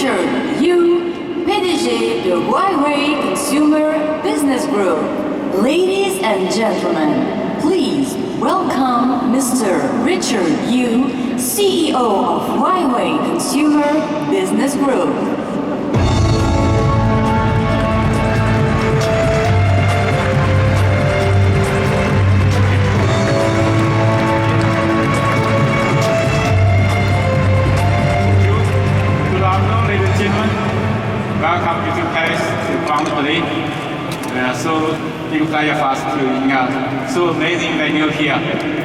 Richard Yu, PDG de Huawei Consumer Business Group. Ladies and gentlemen, please welcome Mr. Richard Yu, CEO of Huawei Consumer Business Group. Welcome to Paris, from Palais. So big pleasure for us to so amazing venue here.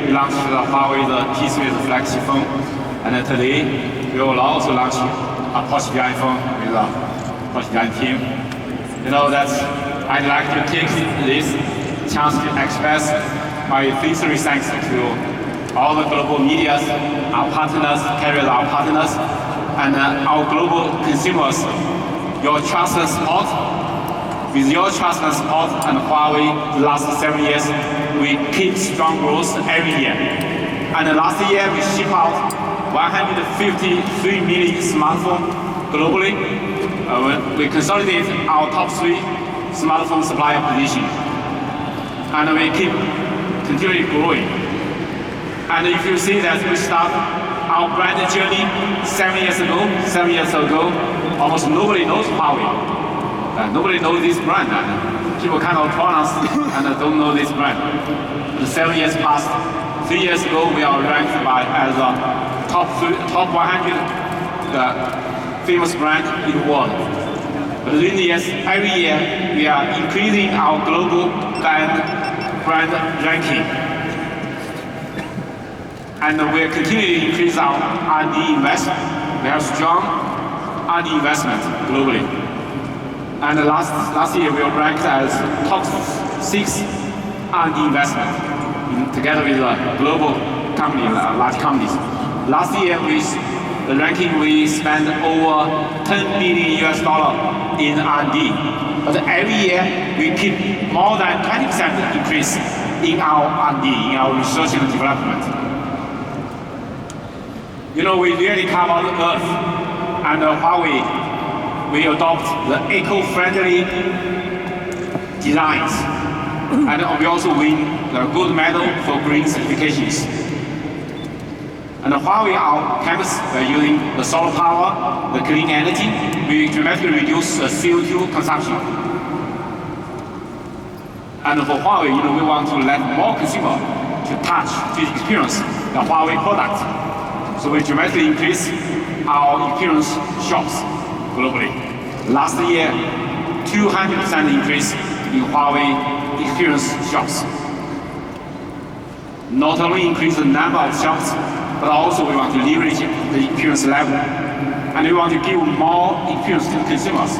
We launched the Huawei P20 flagship phone, and today we will also launch a Porsche phone with the Porsche team. You know that I'd like to take this chance to express my sincere thanks to all the global media, our partners, carriers, our partners, and our global consumers. Your trust and support. With your trust and support and Huawei the last 7 years, we keep strong growth every year. And last year we shipped out 153 million smartphones globally. We consolidate our top 3 smartphone supplier position. And we keep continually growing. And if you see that we start our brand journey 7 years ago, almost nobody knows Huawei. Nobody knows this brand. People kind of call us and don't know this brand. The 7 years passed. 3 years ago, we are ranked as a top 100 famous brand in the world. But in the years, every year, we are increasing our global brand ranking. And we are continuing to increase our R&D investment. We have strong R&D investment globally. And last year we were ranked as top 6 R&D investment together with a global company, large companies. Last year the ranking we spent over $10 billion in R&D. But every year we keep more than 20% increase in our R&D, in our research and development. You know, we really cover the earth, and Huawei, we adopt the eco-friendly designs. And we also win the gold medal for green certifications. And Huawei, our campus, we're using the solar power, the clean energy. We dramatically reduce the CO2 consumption. And for Huawei, you know, we want to let more consumers to touch, to experience the Huawei product. So we dramatically increase our experience shops globally. Last year, 200% increase in Huawei experience shops. Not only increase the number of shops, but also we want to leverage the experience level. And we want to give more experience to the consumers.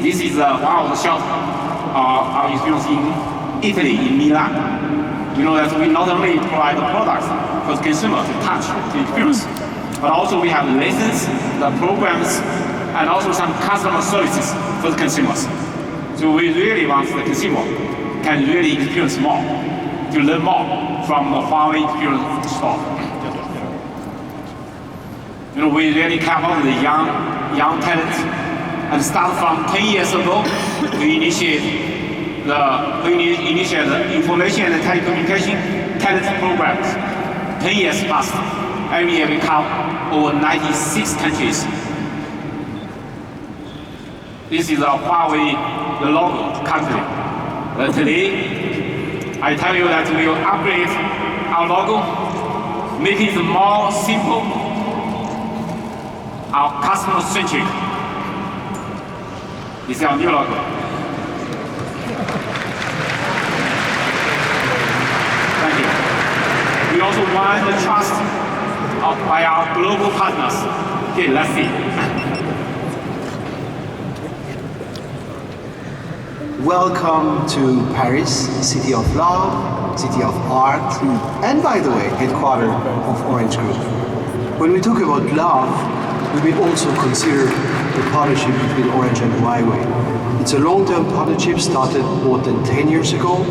This is one of the shops, our experience in Italy, in Milan. You know that we not only provide the products for the consumer to touch, to experience, but also we have lessons, the programs, and also some customer services for the consumers. So we really want the consumer can really experience more, to learn more from the Huawei experience store. You know, we really cover the young talent, and start from 10 years ago, we initiate the information and telecommunication talent programs. 10 years past. Every year we cover over 96 countries. This is our Huawei, the logo country. Today, I tell you that we will upgrade our logo, make it more simple, our customer-centric. This is our new logo. Thank you. We also won the trust by our global partners. Okay, let's see. Welcome to Paris, city of love, city of art, and by the way, headquarters of Orange Group. When we talk about love, we will also consider the partnership between Orange and Huawei. It's a long-term partnership started more than 10 years ago.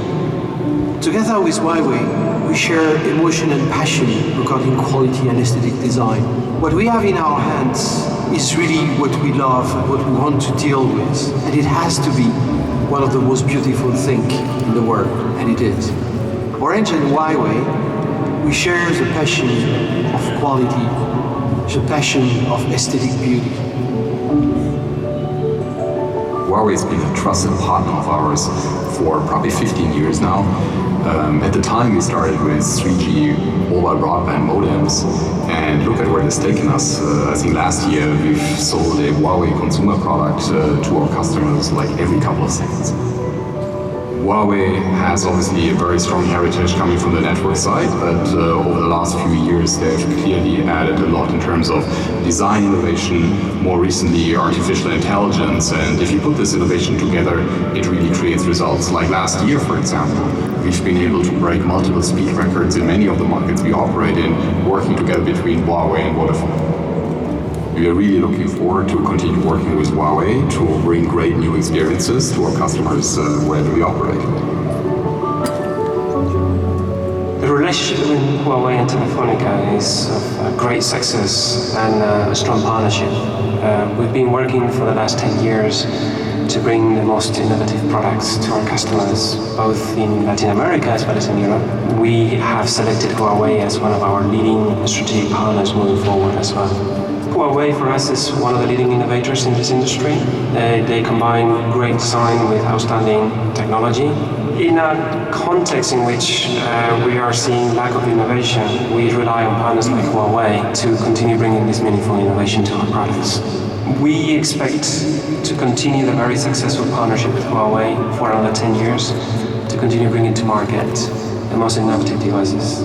Together with Huawei, we share emotion and passion regarding quality and aesthetic design. What we have in our hands is really what we love and what we want to deal with. And it has to be one of the most beautiful things in the world, and it is. Orange and Huawei, we share the passion of quality, the passion of aesthetic beauty. Huawei has been a trusted partner of ours for probably 15 years now. At the time we started with 3G mobile broadband modems, and look at where it's taken us. I think last year we've sold a Huawei consumer product to our customers like every couple of seconds. Huawei has obviously a very strong heritage coming from the network side, but over the last few years they've clearly added a lot in terms of design innovation, more recently artificial intelligence, and if you put this innovation together, it really creates results. Like last year, for example, we've been able to break multiple speed records in many of the markets we operate in, working together between Huawei and Vodafone. We are really looking forward to continue working with Huawei to bring great new experiences to our customers wherever we operate. The relationship between Huawei and Telefonica is of great success and a strong partnership. We've been working for the last 10 years to bring the most innovative products to our customers, both in Latin America as well as in Europe. We have selected Huawei as one of our leading strategic partners moving forward as well. Huawei for us is one of the leading innovators in this industry. They combine great design with outstanding technology. In a context in which we are seeing lack of innovation, we rely on partners like Huawei to continue bringing this meaningful innovation to our products. We expect to continue the very successful partnership with Huawei for another 10 years to continue bringing to market the most innovative devices.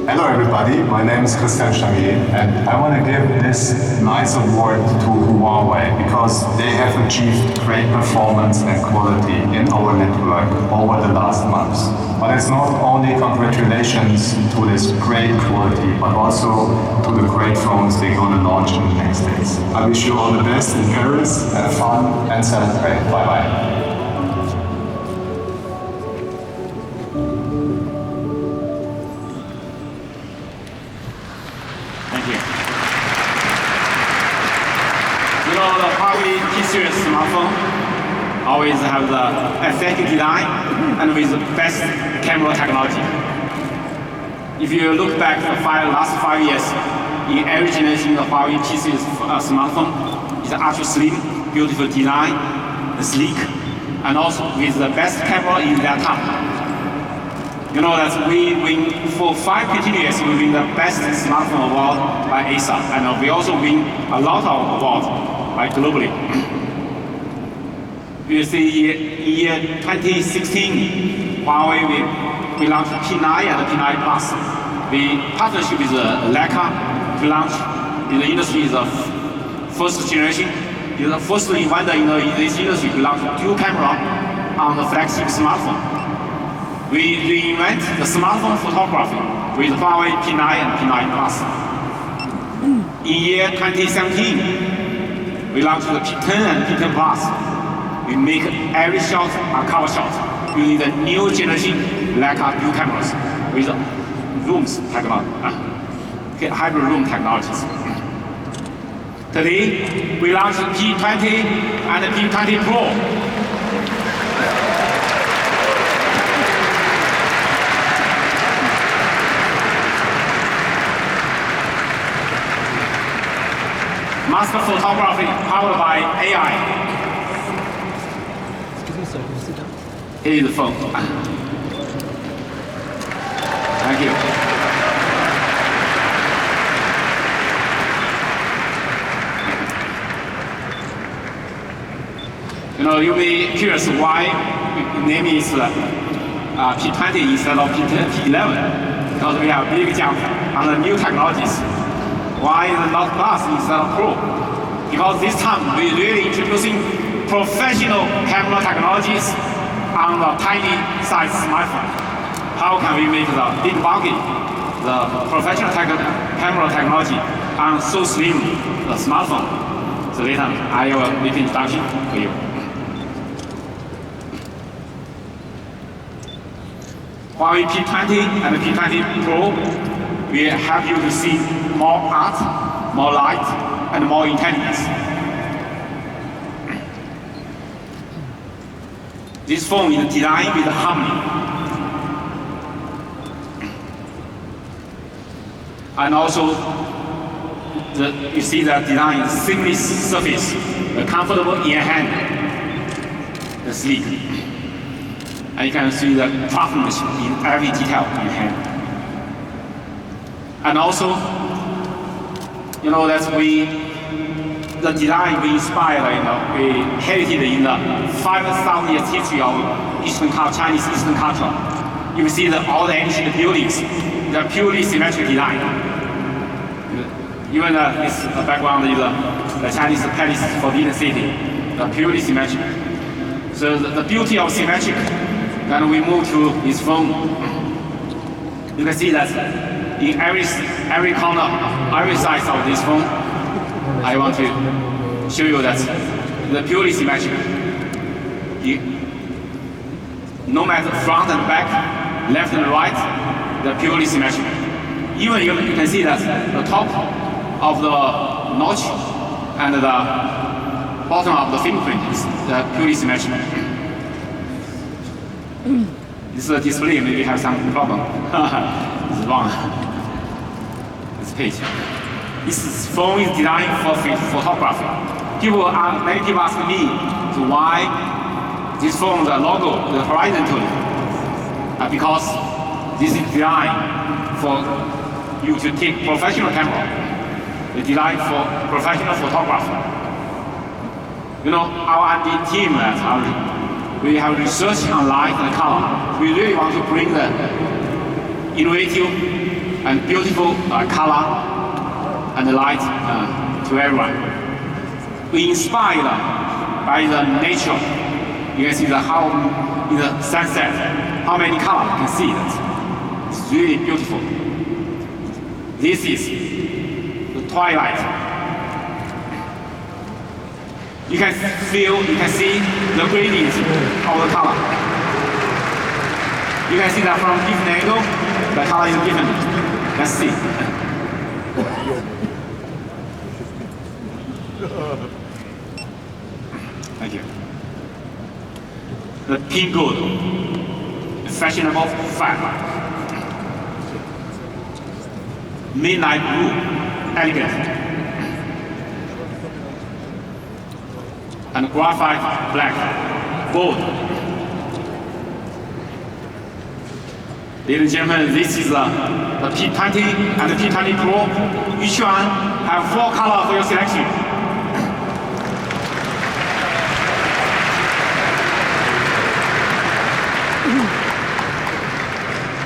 Hello everybody, my name is Christian Changier, and I want to give this nice award to Huawei because they have achieved great performance and quality in our network over the last months. But it's not only congratulations to this great quality, but also to the great phones they're going to launch in the next days. I wish you all the best in Paris, have fun and celebrate. Bye bye. P-series smartphone always have the aesthetic design and with the best camera technology. If you look back the last 5 years, in every generation of Huawei P-series smartphone, it's ultra slim, beautiful design, sleek, and also with the best camera in that time. You know that we win for 5 continuous, we win the best smartphone award by ASA, and we also win a lot of awards globally. You see, in year 2016, Huawei we launched P9 and P9 Plus. We partnership with Leica to launch in the industry the first generation. It's the first inventor in this industry to launch dual camera on the flagship smartphone. We reinvent the smartphone photography with Huawei P9 and P9 Plus. In year 2017, we launched the P10 and P10 Plus. We make every shot a cover shot using the new generation Leica dual cameras with zooms technology, hybrid zoom technologies. Today, we launched P20 and P20 Pro. Master photography powered by AI. Here is the phone. Thank you. You know, you'll be curious why we name is P20 instead of P11, because we have a big jump on the new technologies. Why is it not Plus instead of Pro? Because this time we're really introducing professional camera technologies on the tiny size smartphone. How can we make the big bulky, the professional camera technology on so slim the smartphone? So later I will make an introduction for you. Huawei P20 and P20 Pro will help you to see more art, more light, and more intelligence. This phone is designed with harmony. And also, you see the design is seamless surface, comfortable in your hand, the sleek. And you can see the craftsmanship in every detail in your hand. And also, you know that the design we inspired, we heritage in the 5,000 years history of Chinese Eastern culture. You see all the ancient buildings, they're purely symmetric design. Even this background is the Chinese Palais Forbidden City, they're purely symmetric. So the beauty of symmetric, then we move to this phone. You can see that in every corner, every size of this phone, I want to show you that the purely symmetric. No matter front and back, left and right, they're purely symmetric. Even you can see that the top of the notch and the bottom of the fingerprint is purely symmetric. This display maybe have some problem. It's wrong. This page. This phone is designed for photography. Many people ask me why this phone, the logo, the horizontally. Because this is designed for you to take professional camera. It's designed for professional photography. You know, our R&D team, we have researched on light and color. We really want to bring the innovative and beautiful color and light to everyone. We inspired by the nature. You can see how in the sunset, how many colors you can see that. It's really beautiful. This is the twilight. You can see the gradient of the color. You can see that from different angle, the color is different. Let's see. Thank you. The pink gold, fashionable fire. Midnight blue, elegant. And graphite black, bold. Ladies and gentlemen, this is the P20 and the P20 Pro. Each one have 4 colors for your selection.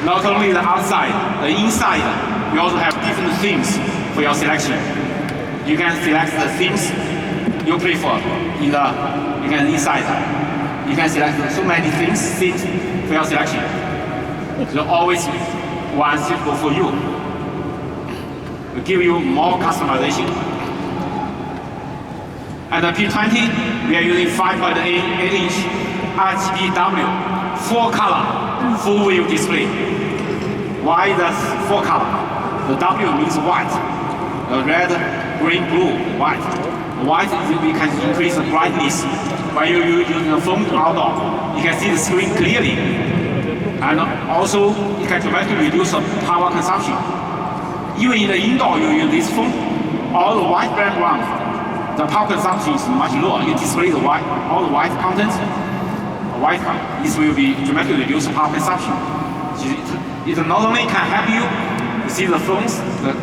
Not only the outside, the inside, we also have different themes for your selection. You can select the themes you prefer inside. You can select so many things for your selection. So always one suitable for you. We give you more customization. And the P20, we are using 5.8-inch RGBW, 4-color, FullView display. Why the 4-color? The W means white. The red, green, blue, white. The white, we can increase the brightness. When you use the phone outdoor, you can see the screen clearly. And also, it can dramatically reduce the power consumption. Even in the indoor, you use this phone, all the white background, the power consumption is much lower. You display all the white content. This will be dramatically reduce the power consumption. It not only can help you see the phones, the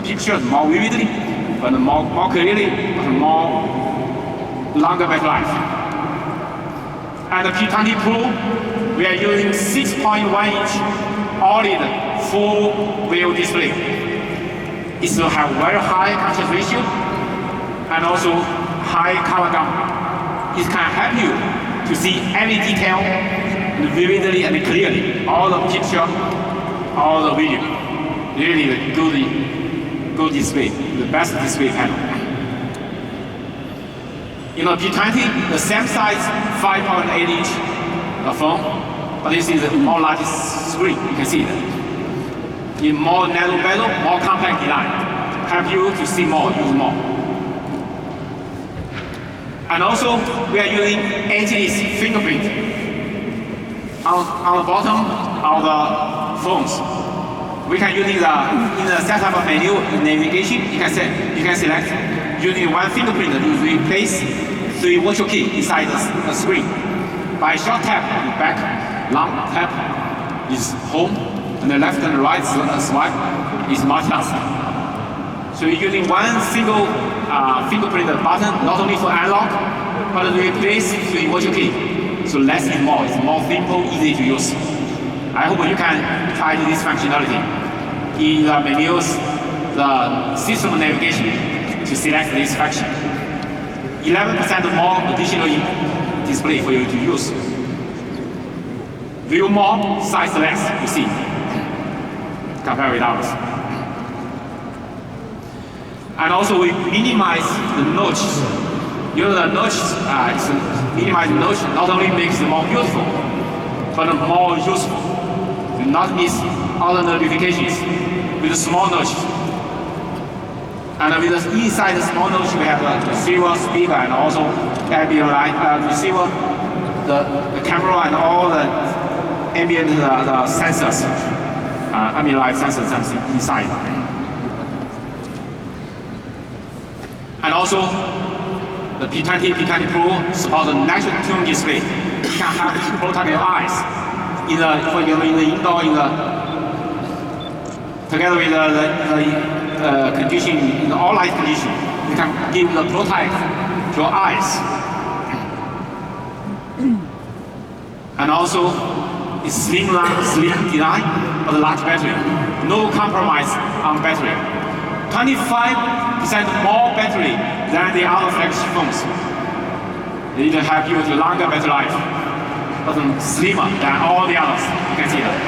pictures more vividly, but more clearly, but more longer battery life. And the P20 Pro, we are using 6.1-inch OLED FullView display. It will have very high contrast ratio and also high color gamma. It can help you to see every detail vividly and clearly, all the picture, all the video. Really good display, the best display panel. You know, P20, the same size, 5.8-inch phone, but this is a more large screen, you can see that. In more narrow bezel, more compact design. help you to see more, use more. And also, we are using edgeless fingerprint on the bottom of the phones. We can use in the setup menu in navigation. You can select using one fingerprint to replace 3 virtual keys inside the screen. By short tap back, long tap is home, and the left and right swipe is multitask. So you're using one single fingerprint button, not only for analog, but to replace 3 virtual keys. So less is more. It's more simple, easy to use. I hope you can try this functionality in the menus, the system navigation to select this function. 11% more additional display for you to use. View more, size less, you see, compared with ours. And also we minimize the notches. You know the notches, minimize the notch not only makes it more beautiful, but more useful. Do not miss all the notifications with a small notch. And with the inside the small notch, we have the receiver, speaker, and also ambient light receiver, the camera, and all the ambient the sensors, ambient light sensors inside. And also, the P20, P20 Pro support the natural tune display. You can have it protect your eyes for example, in the indoor, together with the condition, in all light condition, you can give the protect to your eyes. And also, it's slim design, but a large battery. No compromise on battery. 25% more battery than the other flagship phones. It will help you to longer battery life, but slimmer than all the others. You can see that.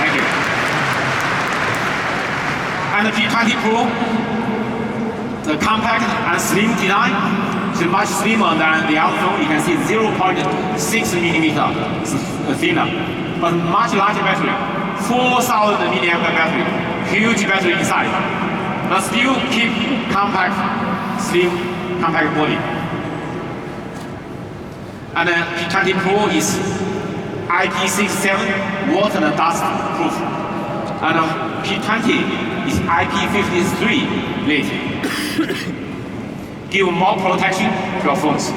Thank you. And the P20 Pro, the compact and slim design is much slimmer than the other phone. You can see 0.6 millimeter thinner, but much larger battery. 4,000 milliamp battery, huge battery inside, but still keep compact, slim, compact body. And the P20 Pro is IP67 water and dust proof, and the P20 is IP53 rated. Give more protection to your phones.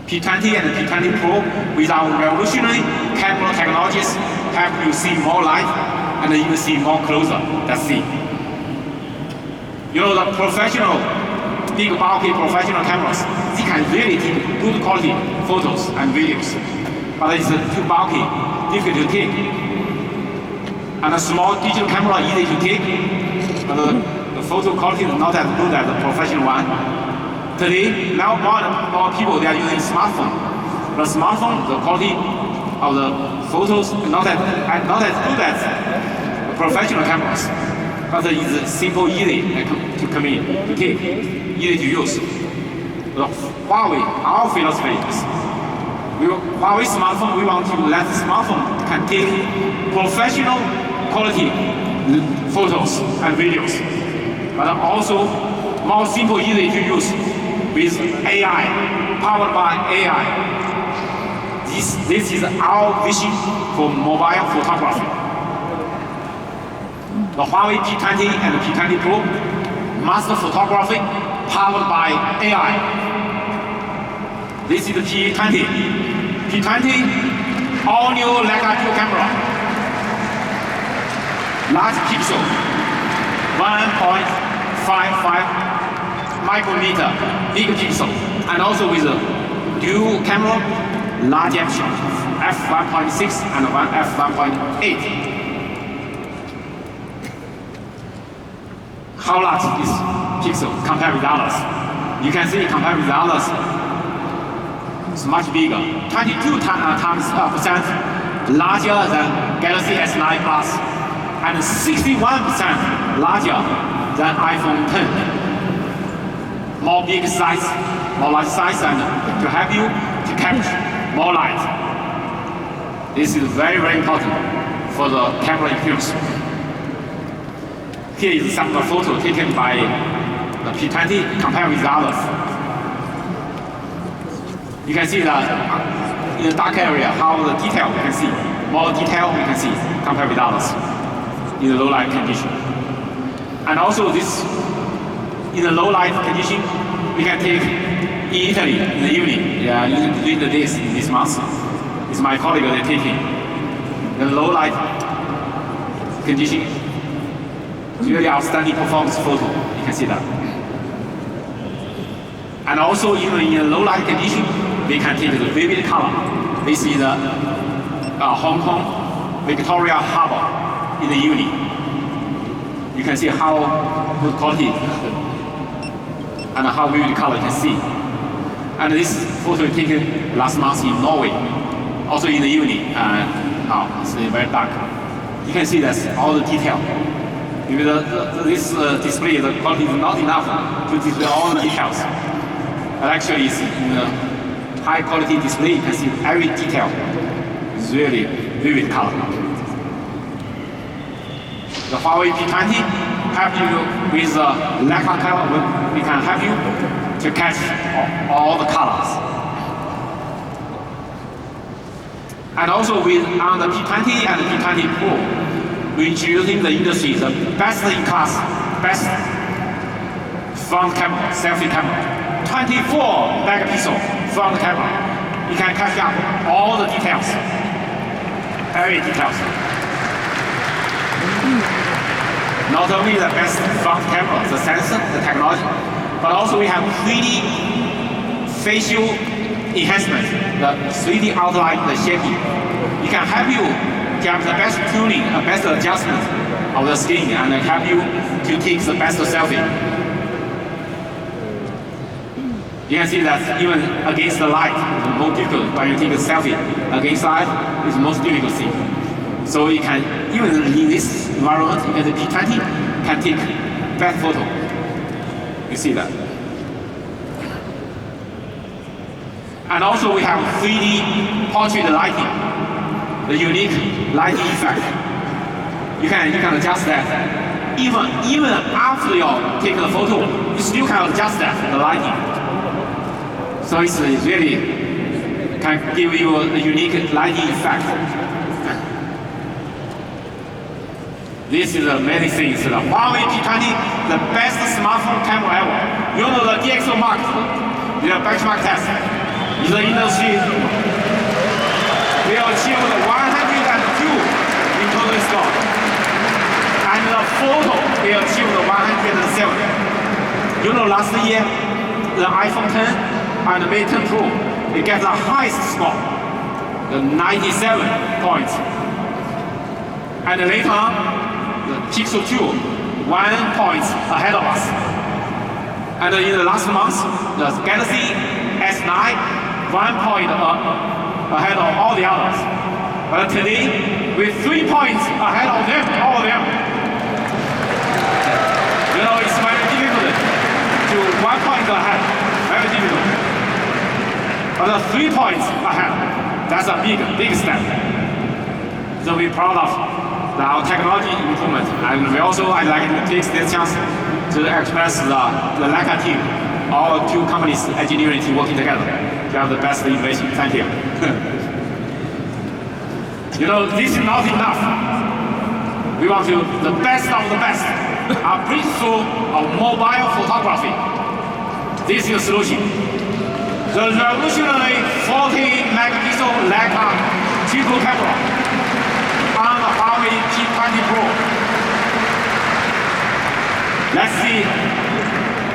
P20 and P20 Pro with our revolutionary camera technologies help you see more light and you see more closer. Let's see. You know the professional, big bulky professional cameras, they can really take good quality photos and videos, but it's too bulky, difficult to take. And a small digital camera easy to take, but the photo quality is not as good as the professional one. Today, now more and more people they are using smartphone. The smartphone, the quality of the photos is not as good as the professional cameras, but it's simple, easy to come in, to take, easy to use. The Huawei, our philosophy is, Huawei smartphone, we want to let the smartphone can take professional quality photos and videos, but also more simple, easy to use. With AI, powered by AI. This is our vision for mobile photography. The Huawei P20 and the P20 Pro, master photography powered by AI. This is the P20. P20, all new Leica dual camera. Large pixel, 1.55 micrometer, big pixel, and also with a dual camera, large aperture, f1.6 and f1.8. How large is this pixel compared with others? You can see compared with others, it's much bigger, 22% larger than Galaxy S9 Plus, and 61% larger than iPhone 10. More big size, more large size, and to help you to capture more light. This is very, very important for the camera experience. Here is some photo taken by the P20 compared with the others. You can see that in the dark area how the detail we can see, more detail we can see compared with others in the low light condition. And also this, in the low light condition, we can take in Italy in the evening. Yeah, during the days in this month, it's my colleague they're taking the low light condition. Really outstanding performance photo. You can see that. And also even in a low light condition, we can take the vivid color. This is the Hong Kong Victoria Harbour in the evening. You can see how good quality and how vivid color you can see. And this photo is taken last month in Norway, also in the evening. Now it's very dark. You can see that's all the detail. This display, the quality is not enough to display all the details. But actually, it's in a high quality display, you can see every detail. It's really vivid color. The Huawei P20 help you with the Leica camera. We can help you to catch all the colors. And also on the P20 and the P20 Pro, we're introducing the industry, the best in class, best front camera, selfie camera. 24 megapixel front camera. You can catch up all the details, every details. Not only the best front camera, the sensor, the technology, but also we have 3D facial enhancement, the 3D outline, the shaping. You can help you get the best tuning, the best adjustment of the skin, and help you to take the best selfie. You can see that even against the light, it's more difficult when you take a selfie. Against light, it's the most difficult thing. So you can, even in this environment, you can, the P20 can take best photo. You see that. And also we have 3D portrait lighting, the unique lighting effect. You can adjust that. Even after you take the photo, you still can adjust that, the lighting. So it's really can give you a unique lighting effect. This is amazing thing. The Huawei P20, the best smartphone camera ever. You know the DxO Mark, the benchmark test. In the industry, we achieved 102 in total score. And the photo, we achieved 107. You know last year, the iPhone 10 and the Mate 10 Pro, they get the highest score, the 97 points. And later on, the Pixel 2, 1 point ahead of us. And in the last month, the Galaxy S9, 1 point ahead of all the others. But today, we're 3 points ahead of them, all of them. You know, it's very difficult to 1 point ahead, very difficult. But 3 points ahead, that's a big step. So we're proud of our technology improvement. And we also, I'd like to take this chance to express the Leica team, our two companies, engineering team working together to have the best innovation. Thank you. You know, this is not enough. We want the best of the best. A breakthrough of mobile photography. This is the solution. The revolutionary 40 megapixel Leica triple camera on the Huawei P20 Pro. Let's see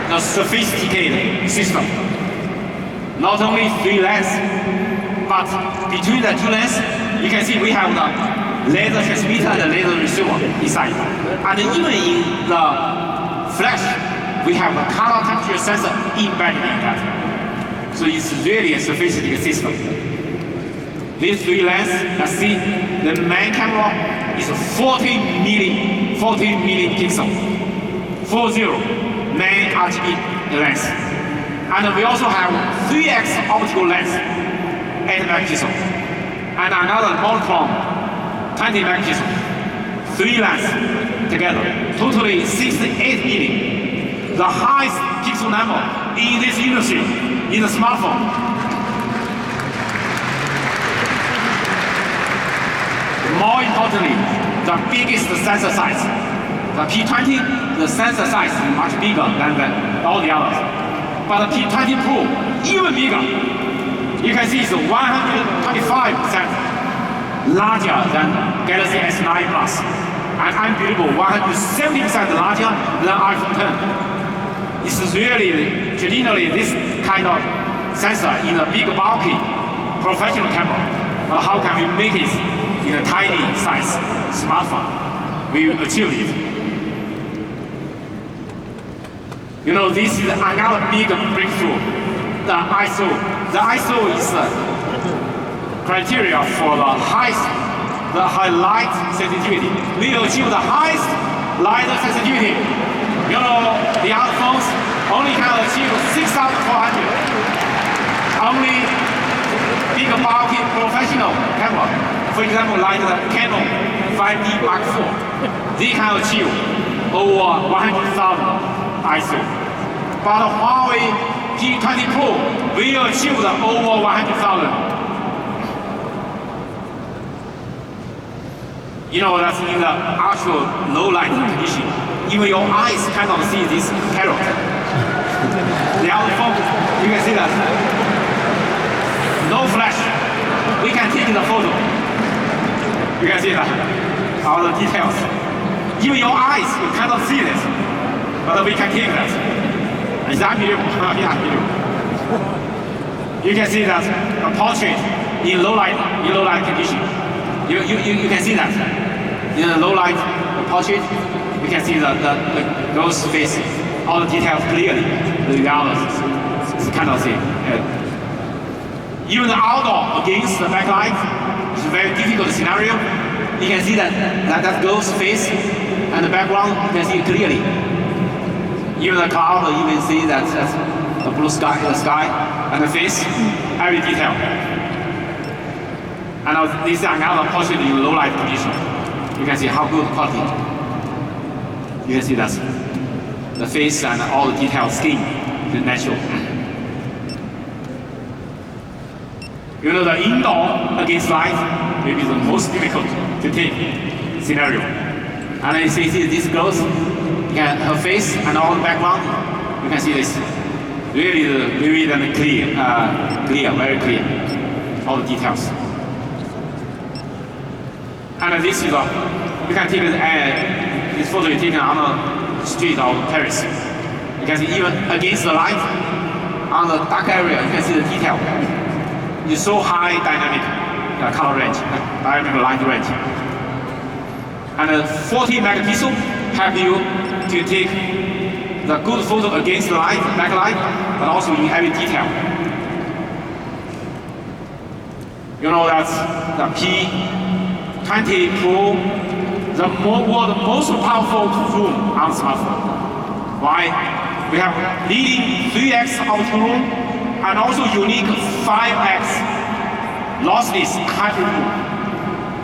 the sophisticated system. Not only 3 lenses, but between the 2 lenses, you can see we have the laser transmitter and the laser receiver inside. And even in the flash, we have a color temperature sensor embedded in that. So it's really a sophisticated system. These 3 lenses, let's see, the main camera is 40 million pixel, 40 main RGB lens. And we also have 3x optical lens, 8 megapixel. And another monochrome 20 megapixels, 3 lens together, totally 68 million. The highest pixel number in this industry, in the smartphone. More importantly, the biggest sensor size. The P20, the sensor size is much bigger than all the others. But the P20 Pro, even bigger. You can see it's 125% larger than Galaxy S9 Plus. And unbelievable, 170% larger than iPhone 10. It's really, traditionally, this kind of sensor in a big, bulky, professional camera. But how can we make it in a tiny size smartphone? We achieved it. You know, this is another big breakthrough. The ISO. The ISO is a criteria for the high light sensitivity. We achieve the highest light sensitivity. You know, the other phones only can achieve 6,400. Only big, bulky, professional camera. For example, like the Canon 5D Mark IV, they can achieve over 100,000 ISO. But the Huawei P20 Pro will achieve over 100,000. You know, that's in the actual low light condition. Even your eyes cannot see this carrot. The other phone, you can see that. No flash. We can take the photo. You can see that. All the details. Even your eyes, you cannot see this. But we can take that. It's unbelievable. You can see that a portrait in low light condition. You can see that. In a low light portrait, you can see the girl's face, all the details clearly. The others cannot see. Even the outdoor against the backlight is a very difficult scenario. You can see that girl's face and the background, you can see it clearly. Even the cloud, you can see that the blue sky, and the face, every detail. And this is another portrait in low light condition. You can see how good quality. You can see that the face and all the detailed skin is natural. You know, the indoor against light maybe the most difficult to take scenario. And you see this girl's, her face and all the background, you can see this. Really vivid and clear, very clear, all the details. And this is you can take this photo is taken on the street of Paris. You can see even against the light, on the dark area, you can see the detail. It's so high dynamic color range, dynamic light range. And 40 megapixel help you to take the good photo against the light, backlight, but also in every detail. You know, that's the P20 Pro, the most powerful zoom on smartphone. Why? We have leading 3x optical zoom and also unique 5x lossless hyper zoom.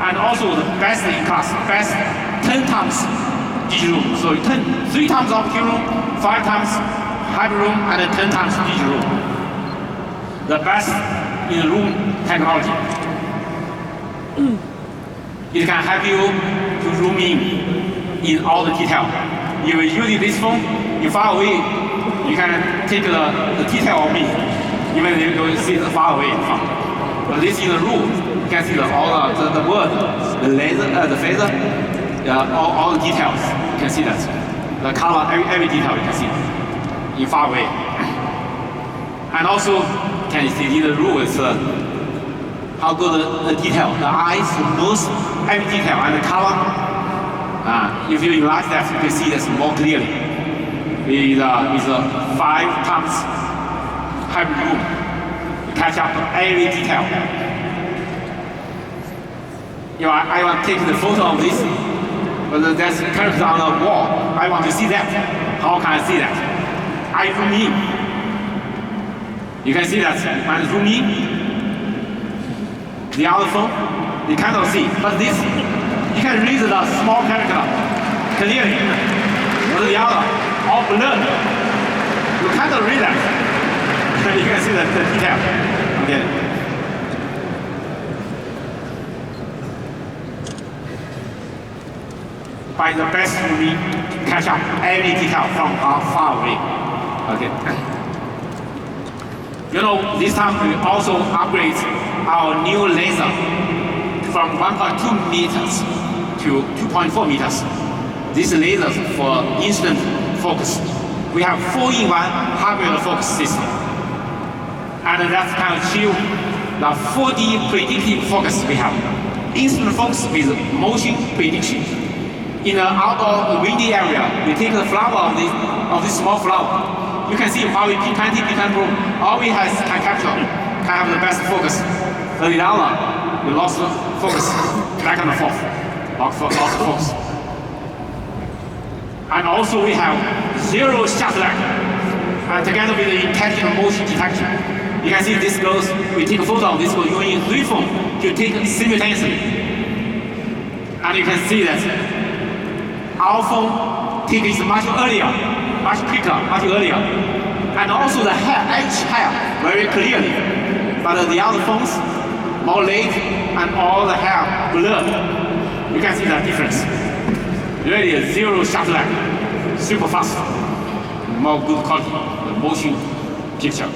And also the best in class, best 10 times digital zoom. So 3 times optical zoom, 5 times hyper zoom, and 10 times digital zoom. The best in zoom technology. It can help you to zoom in all the detail. If you're using this phone, you're far away, you can take the detail of me, even if you see the far away from. But this is the room, you can see all the word, the laser, the phaser, all the details. You can see that. The color, every detail you can see in far away. And also, can you see the room is how good the detail, the eyes, the nose, every detail, and the color. If you enlarge that, you can see this more clearly. With 5 times hyper zoom, you catch up every detail. You know, I want to take the photo of this, but there's a character on the wall. I want to see that. How can I see that? I zoom in. You can see that. When I zoom in, the other phone, you cannot see. But this You can read the small character clearly. But the other, all blurred. You can't read that. You can see the detail. Okay. By the best we catch up every detail from far away. Okay. You know, this time we also upgrade our new laser from 1.2 meters to 2.4 meters. These lasers for instant focus. We have 4-in-1 hardware focus system. And that can achieve the 4D predictive focus we have. Instant focus with motion prediction. In an outdoor windy area, we take the flower of this small flower. You can see Huawei P20, P20 Pro, always can capture, can have the best focus. But the other, we lost focus, back and forth, lost focus. And also we have zero shutter lag, and together with the intelligent motion detection. You can see this goes, we take a photo of this goes using 3 phones to take simultaneously. And you can see that our phone takes much earlier, much quicker, much earlier. And also the edge hair very clearly. But the other phones, more late and all the hair blurred. You can see the difference. Really zero shutter lag, super fast, more good quality, the motion picture.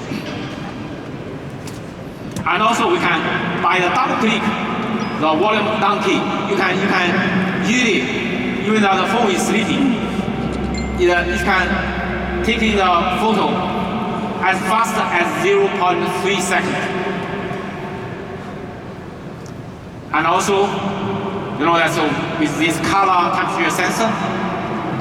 And also we can, by the double click, the volume down key, you can easily, even though the phone is sleeping, it can take in the photo as fast as 0.3 seconds. And also, you know that so with this color temperature sensor,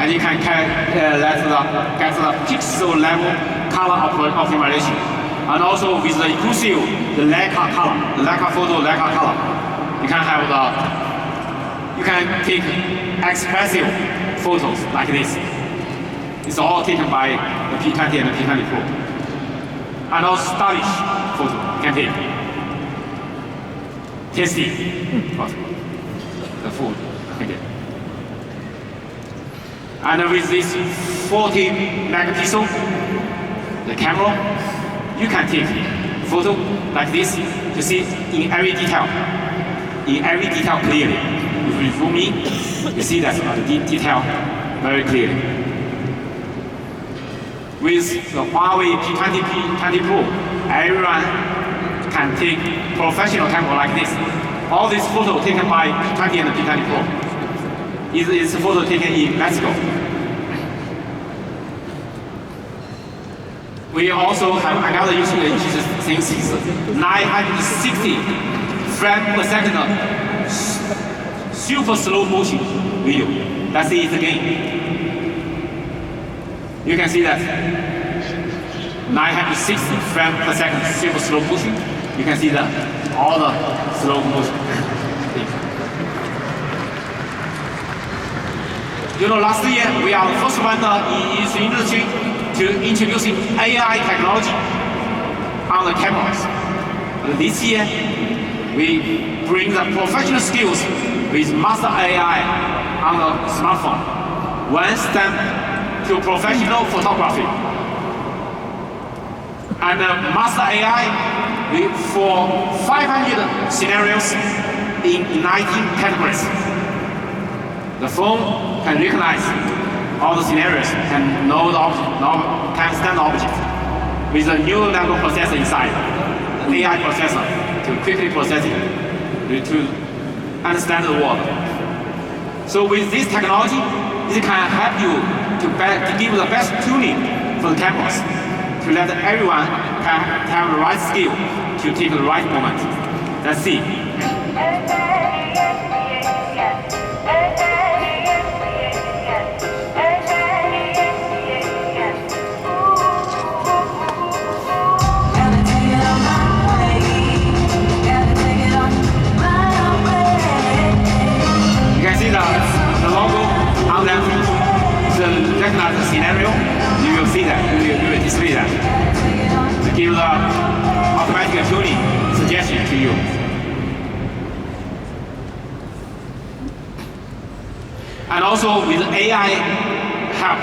and you can get the pixel level color optimization. And also with the inclusive, the Leica color, the Leica photo, Leica color. You can have you can take expressive photos like this. It's all taken by the P20 and the P20 Pro. And also stylish photo you can take. Tasty photo. The food. Okay. And with this 40 megapixel, the camera, you can take photo like this to see in every detail. In every detail clearly. If you zoom in, you see that the detail very clearly. With the Huawei P20, P20 Pro, everyone can take professional camera like this. All these photos taken by P20 and P20 Pro. Is a photo taken in Mexico. We also have another interesting thing is 960 frames per second super slow motion video. That's it again. You can see that 960 frames per second super slow motion. You can see that all the slow motion. You know, last year we are the first one in the industry to introducing AI technology on the cameras. And this year we bring the professional skills with master AI on the smartphone. One step to professional photography. And master AI for 500 scenarios in 19 categories. The phone can recognize all the scenarios and know the object, can stand the object with a neural network processor inside, an AI processor to quickly process it, to understand the world. So with this technology, it can help you to give the best tuning for the cameras, to let everyone can have the right skill to take the right moment. Let's see. The logo on that is recognize the scenario. You will see that. You will display that. To give the automatic tuning suggestion to you. And also with AI help,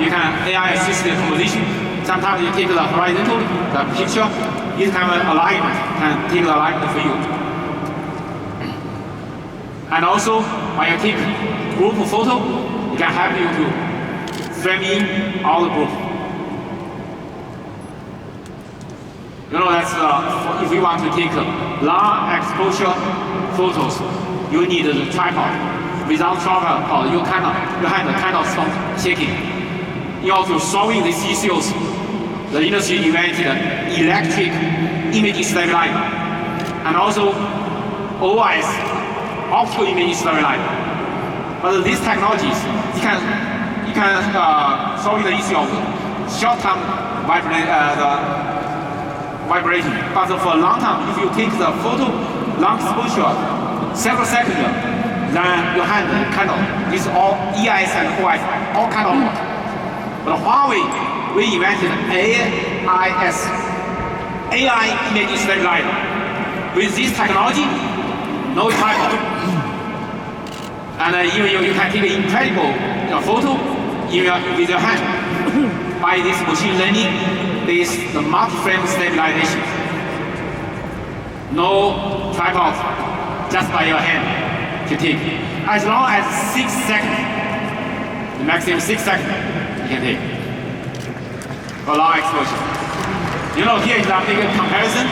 you can AI assist the composition. Sometimes you take the horizontal, the picture, this kind of alignment can take the alignment for you. And also, when you take group photo, it can help you to frame in all the group. You know, that's if you want to take long exposure photos, you need the tripod. Without tripod, your hand kind of stop shaking. In order to solving these issues, the industry invented electric image stabilizer, and also OIS, optical image stabilizer. But these technologies, you can solve the issue of short-term vibration. But for long term, if you take the photo long exposure, several seconds, then your hand kind of is all EIS and OIS, all kind of work. But Huawei, we invented AIS, AI image stabilizer. With this technology, no tripod. And even you can take an incredible photo with your hand. By this machine learning, there is the multi-frame stabilization. No tripod, just by your hand to take. As long as 6 seconds, the maximum 6 seconds, you can take for long exposure. You know, here is a big comparison.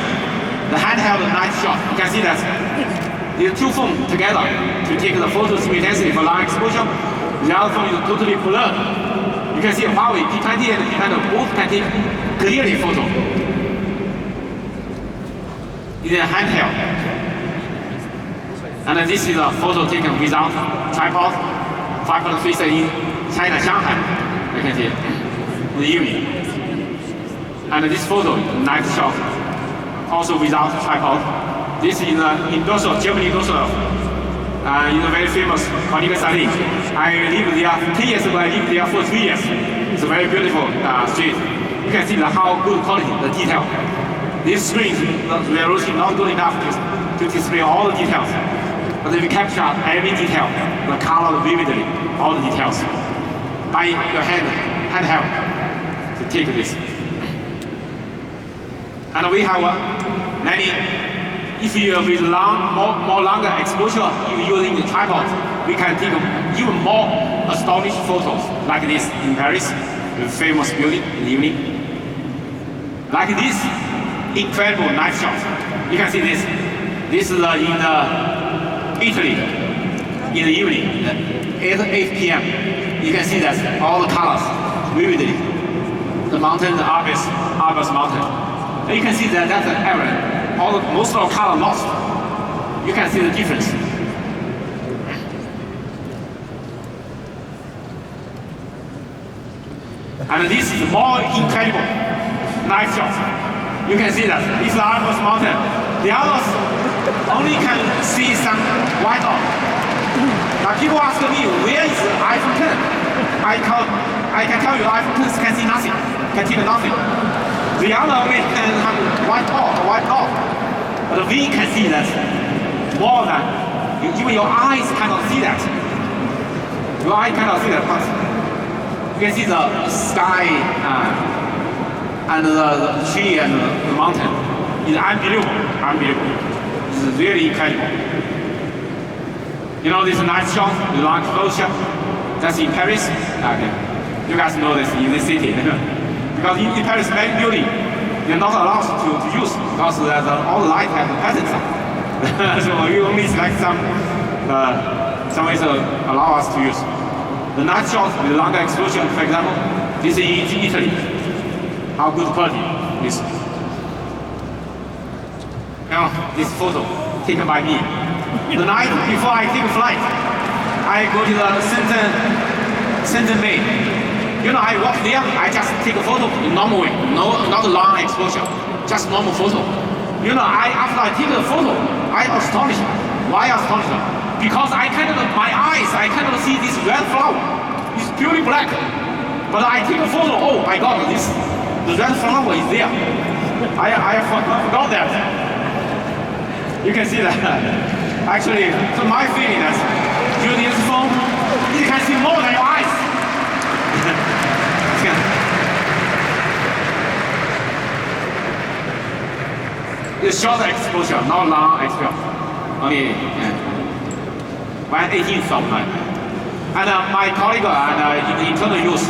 The handheld night shot. You can see that these two phones together to take the photo simultaneously for long exposure. The other phone is totally blurred. You can see Huawei P20 and P20 both can take clearly photo. It's a handheld. And this is a photo taken without tripod, 5.3 in China, Shanghai. You can see it in the evening. And this photo, night shot, also without tripod. This is industrial, German industrial. It's a very famous colleague study. I lived there 10 years ago. I lived there for 3 years. It's a very beautiful street. You can see how good quality, the detail. This screen, the resolution not good enough to display all the details. But we capture every detail, the color vividly, all the details. By your handheld to take this. And we have many. If you with more longer exposure, using the tripod, we can take even more astonished photos, like this in Paris, the famous building in the evening. Like this incredible night shot. You can see this. This is in Italy in the evening, 8 p.m. You can see that all the colors vividly. The mountain, the Alps mountain. And you can see that that's an error. Most of the color lost. You can see the difference. And this is more incredible night shot. You can see that this is the Alps mountain. The others only can see some white off. Now people ask me, where is the iPhone 10? I can tell you, iPhone 10 can see nothing, can take nothing. The other only can have white off. But we can see that more than, even your eyes cannot see that. Your eye cannot see that, but you can see the sky and the tree and the mountain. It's unbelievable. It's really incredible. You know this night shot, the long exposure, that's in Paris. Okay. You guys know this in this city. Because in Paris, many buildings, they're not allowed to use because all the light has the patterns. So you only select some ways allow us to use. The night shot with longer exposure, for example, this is in Italy. How good quality is. Now, this photo taken by me. The night before I take a flight, I go to the Shenzhen Bay. You know, I walk there, I just take a photo in normal way, not a long exposure, just normal photo. You know, after I take the photo, I'm astonished. Why astonished? Because my eyes, I cannot see this red flower. It's purely black. But I take a photo, oh my God, the red flower is there. I forgot that. You can see that. Actually, so my feeling is, using this phone, you can see more than your eyes. It's short exposure, not long exposure. Only 1/18th of night. And my colleague and internal use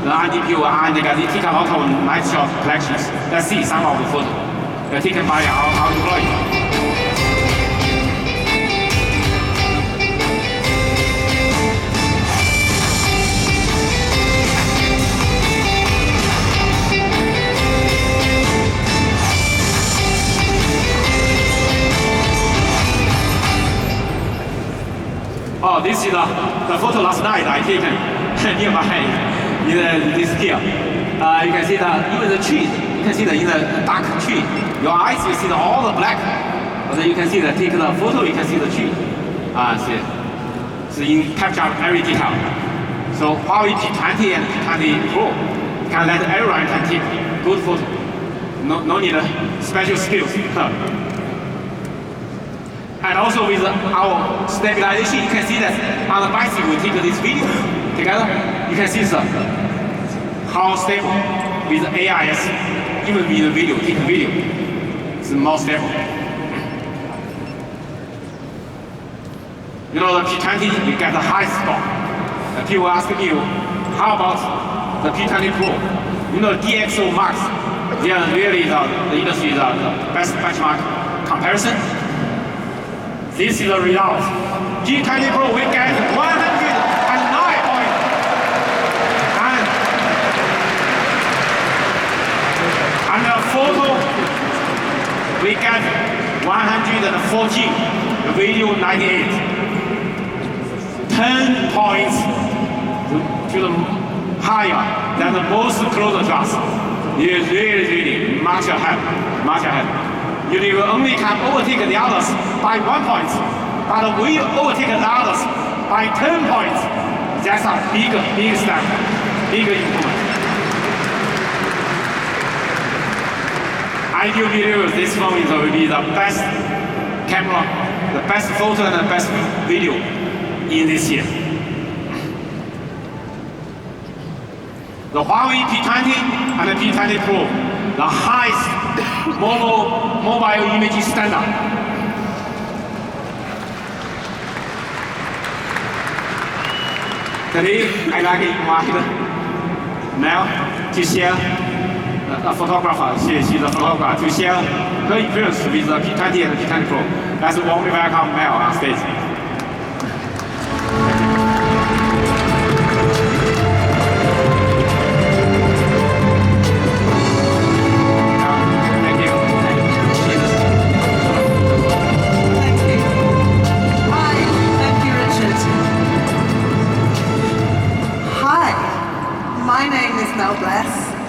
the NDPU and they take a lot of nice shot collections. Let's see some of the photos taken by our employee. Oh, this is the photo last night I taken nearby in this here. You can see that even the tree, you can see that in the dark tree, your eyes you see all the black. But you can see that take the photo, you can see the tree. See, so you capture every detail. So Huawei P20 and P20 Pro can let everyone can take good photo. No need special skills. And also with our stabilization, you can see that on the bicycle we take this video together. You can see how stable with AIS, even with the video, take the video, it's more stable. You know the P20, you get the high score. People ask me, how about the P20 Pro? You know DxO marks, they are really the industry's best benchmark comparison. This is the result. P20 Pro we get 109 points. And the photo we get 114, the video 98. 10 points to the higher than the most closer to us. It is really much ahead, much ahead. You will only can overtake the others by 1 point, but we overtake the others by 10 points. That's a big step, big improvement. I do believe this phone will be the best camera, the best photo and the best video in this year. The Huawei P20 and the P20 Pro, the highest mobile imaging standard. Today, I'd like to invite Mel to share, a photographer, she's a photographer, to share her experience with the P20 and the P20 Pro. Let's warmly welcome Mel on stage.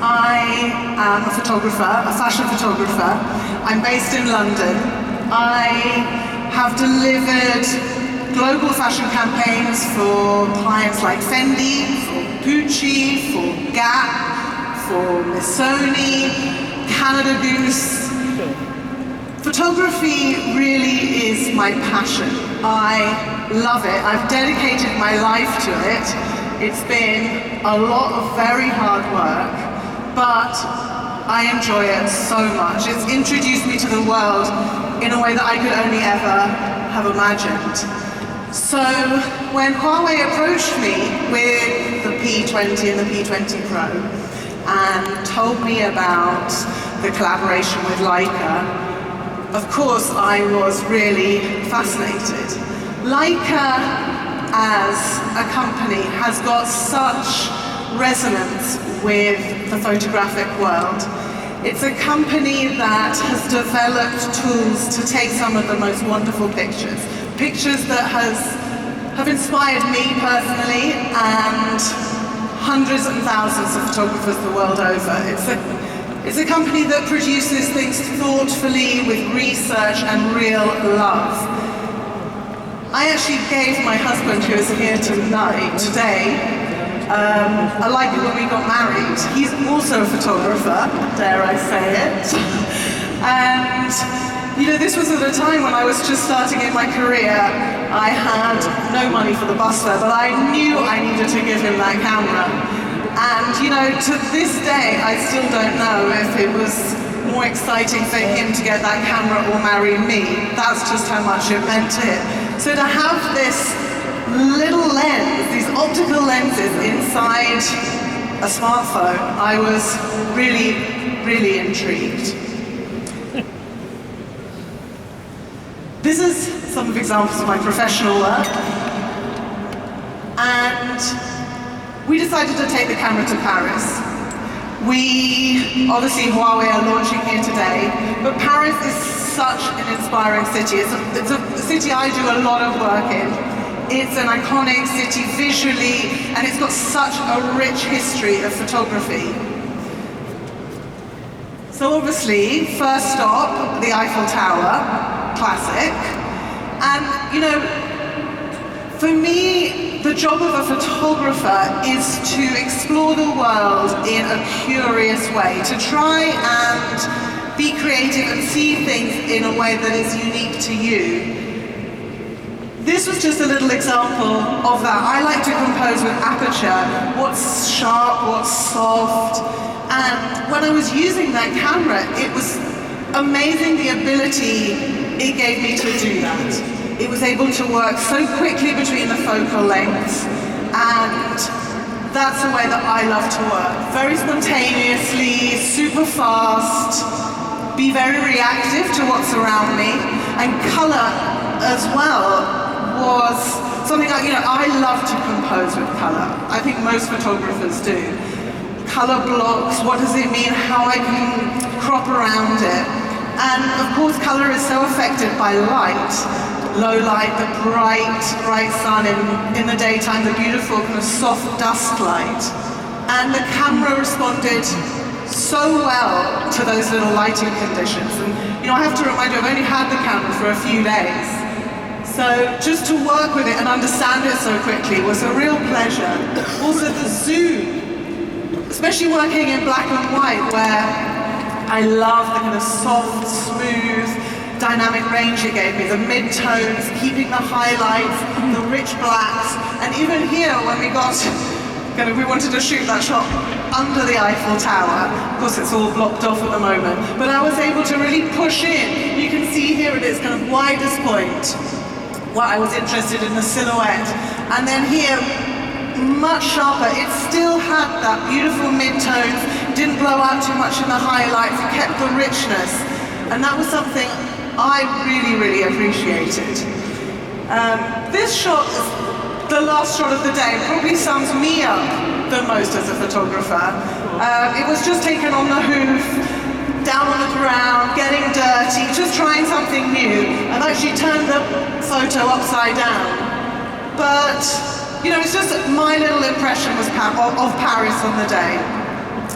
I am a photographer, a fashion photographer. I'm based in London. I have delivered global fashion campaigns for clients like Fendi, for Gucci, for Gap, for Missoni, Canada Goose. Photography really is my passion. I love it. I've dedicated my life to it. It's been a lot of very hard work, but I enjoy it so much. It's introduced me to the world in a way that I could only ever have imagined. So when Huawei approached me with the P20 and the P20 Pro and told me about the collaboration with Leica, of course I was really fascinated. Leica as a company has got such resonance with the photographic world. It's a company that has developed tools to take some of the most wonderful pictures. Pictures that have inspired me personally and hundreds and thousands of photographers the world over. It's a company that produces things thoughtfully with research and real love. I actually gave my husband, who is here today, a Leica when we got married. He's also a photographer, dare I say it. And you know, this was at a time when I was just starting in my career, I had no money for the bus fare, but I knew I needed to give him that camera. And you know, to this day, I still don't know if it was more exciting for him to get that camera or marry me. That's just how much it meant to him. So to have this little lens, these optical lenses inside a smartphone, I was really, really intrigued. This is some of the examples of my professional work. And we decided to take the camera to Paris. Obviously Huawei are launching here today, but Paris is such an inspiring city. It's a city I do a lot of work in. It's an iconic city visually, and it's got such a rich history of photography. So obviously, first stop, the Eiffel Tower, classic. And you know, for me, the job of a photographer is to explore the world in a curious way, to try and be creative and see things in a way that is unique to you. This was just a little example of that. I like to compose with aperture, what's sharp, what's soft. And when I was using that camera, it was amazing the ability it gave me to do that. It was able to work so quickly between the focal lengths, and that's the way that I love to work. Very spontaneously, super fast, be very reactive to what's around me, and color as well was something I love to compose with color. I think most photographers do. Color blocks, what does it mean, how I can crop around it. And of course color is so affected by light. Low light, the bright sun in the daytime, the beautiful kind of soft dusk light. And the camera responded so well to those little lighting conditions. And I have to remind you, I've only had the camera for a few days. So just to work with it and understand it so quickly was a real pleasure. Also the zoom, especially working in black and white, where I love the kind of soft, smooth, dynamic range it gave me, the mid-tones, keeping the highlights, the rich blacks, and even here when we wanted to shoot that shot under the Eiffel Tower. Of course it's all blocked off at the moment, but I was able to really push in. You can see here at its kind of widest point what I was interested in, the silhouette, and then here much sharper. It still had that beautiful mid-tones, didn't blow out too much in the highlights, kept the richness, and that was something I really, really appreciated. This shot is the last shot of the day, probably sums me up the most as a photographer. It was just taken on the hoof, down on the ground, getting dirty, just trying something new. I've actually turned the photo upside down. But, it's just my little impression of Paris on the day.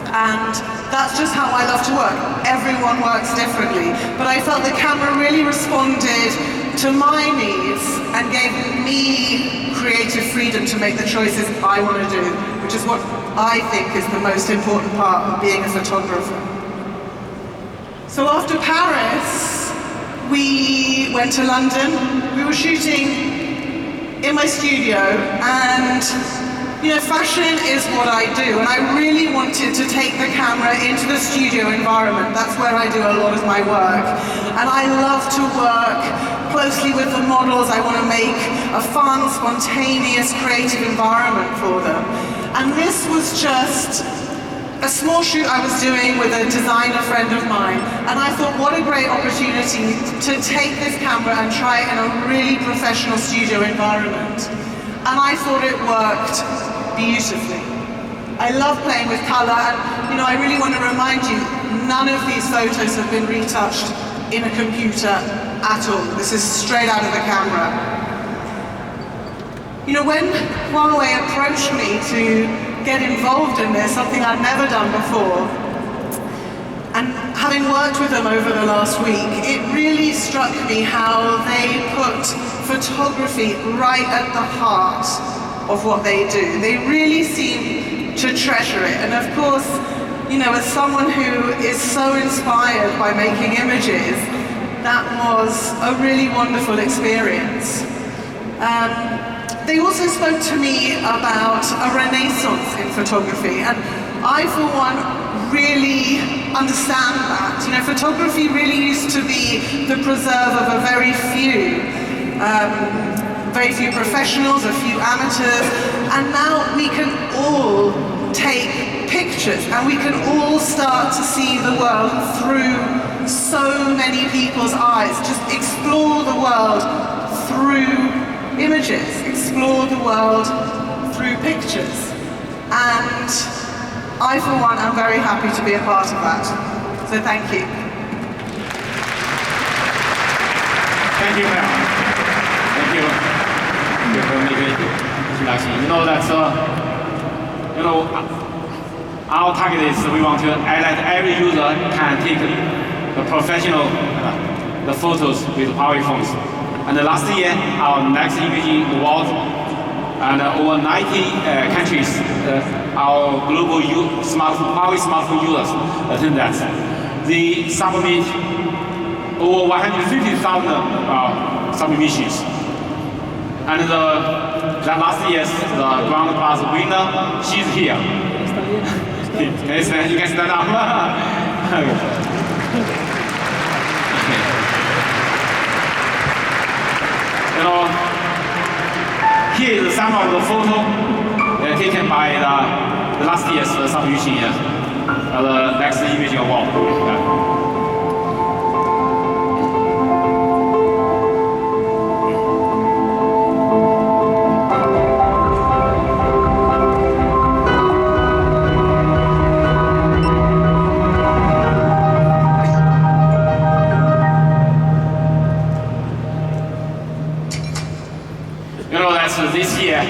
And that's just how I love to work. Everyone works differently. But I felt the camera really responded to my needs and gave me creative freedom to make the choices I want to do, which is what I think is the most important part of being a photographer. So after Paris, we went to London. We were shooting in my studio, and fashion is what I do, and I really wanted to take the camera into the studio environment. That's where I do a lot of my work. And I love to work closely with the models. I want to make a fun, spontaneous, creative environment for them. And this was just a small shoot I was doing with a designer friend of mine, and I thought, what a great opportunity to take this camera and try it in a really professional studio environment. And I thought it worked beautifully. I love playing with color, and I really want to remind you, none of these photos have been retouched in a computer at all. This is straight out of the camera. When Huawei approached me to get involved in this, something I'd never done before, and having worked with them over the last week, it really struck me how they put photography right at the heart of what they do. They really seem to treasure it. And of course, as someone who is so inspired by making images, that was a really wonderful experience. They also spoke to me about a renaissance in photography, and I, for one, really understand that. You know, photography really used to be the preserve of a very few professionals, a few amateurs, and now we can all take pictures and we can all start to see the world through so many people's eyes. Just explore the world through images, explore the world through pictures. And I, for one, am very happy to be a part of that. So thank you. Thank you, ma'am. Thank you. Thank you for making introduction. You know that, our target is we want to let every user can take the professional the photos with Huawei phones. And last year, our next imaging award, and over 90 countries, our global Huawei smartphone users attend that. They submit over 150,000 submissions. And that last year's the Grand Prize winner, she's here. Yes, you can stand up. Here is some of the photo taken by the last year's submission here, the next imaging award. This year,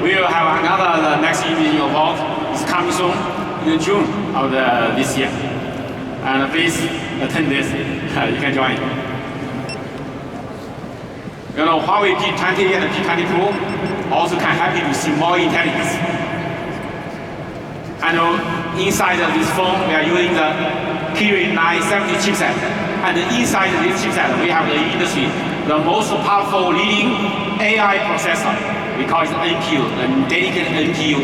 we will have another next imaging award. It's coming soon in June of this year. And please attend this. You can join. Huawei P20 and P20 Pro also can help you to see more intelligence. And inside of this phone, we are using the Kirin 970 chipset. And inside this chipset, we have the industry the most powerful leading AI processor. We call it NPU, the dedicated NPU,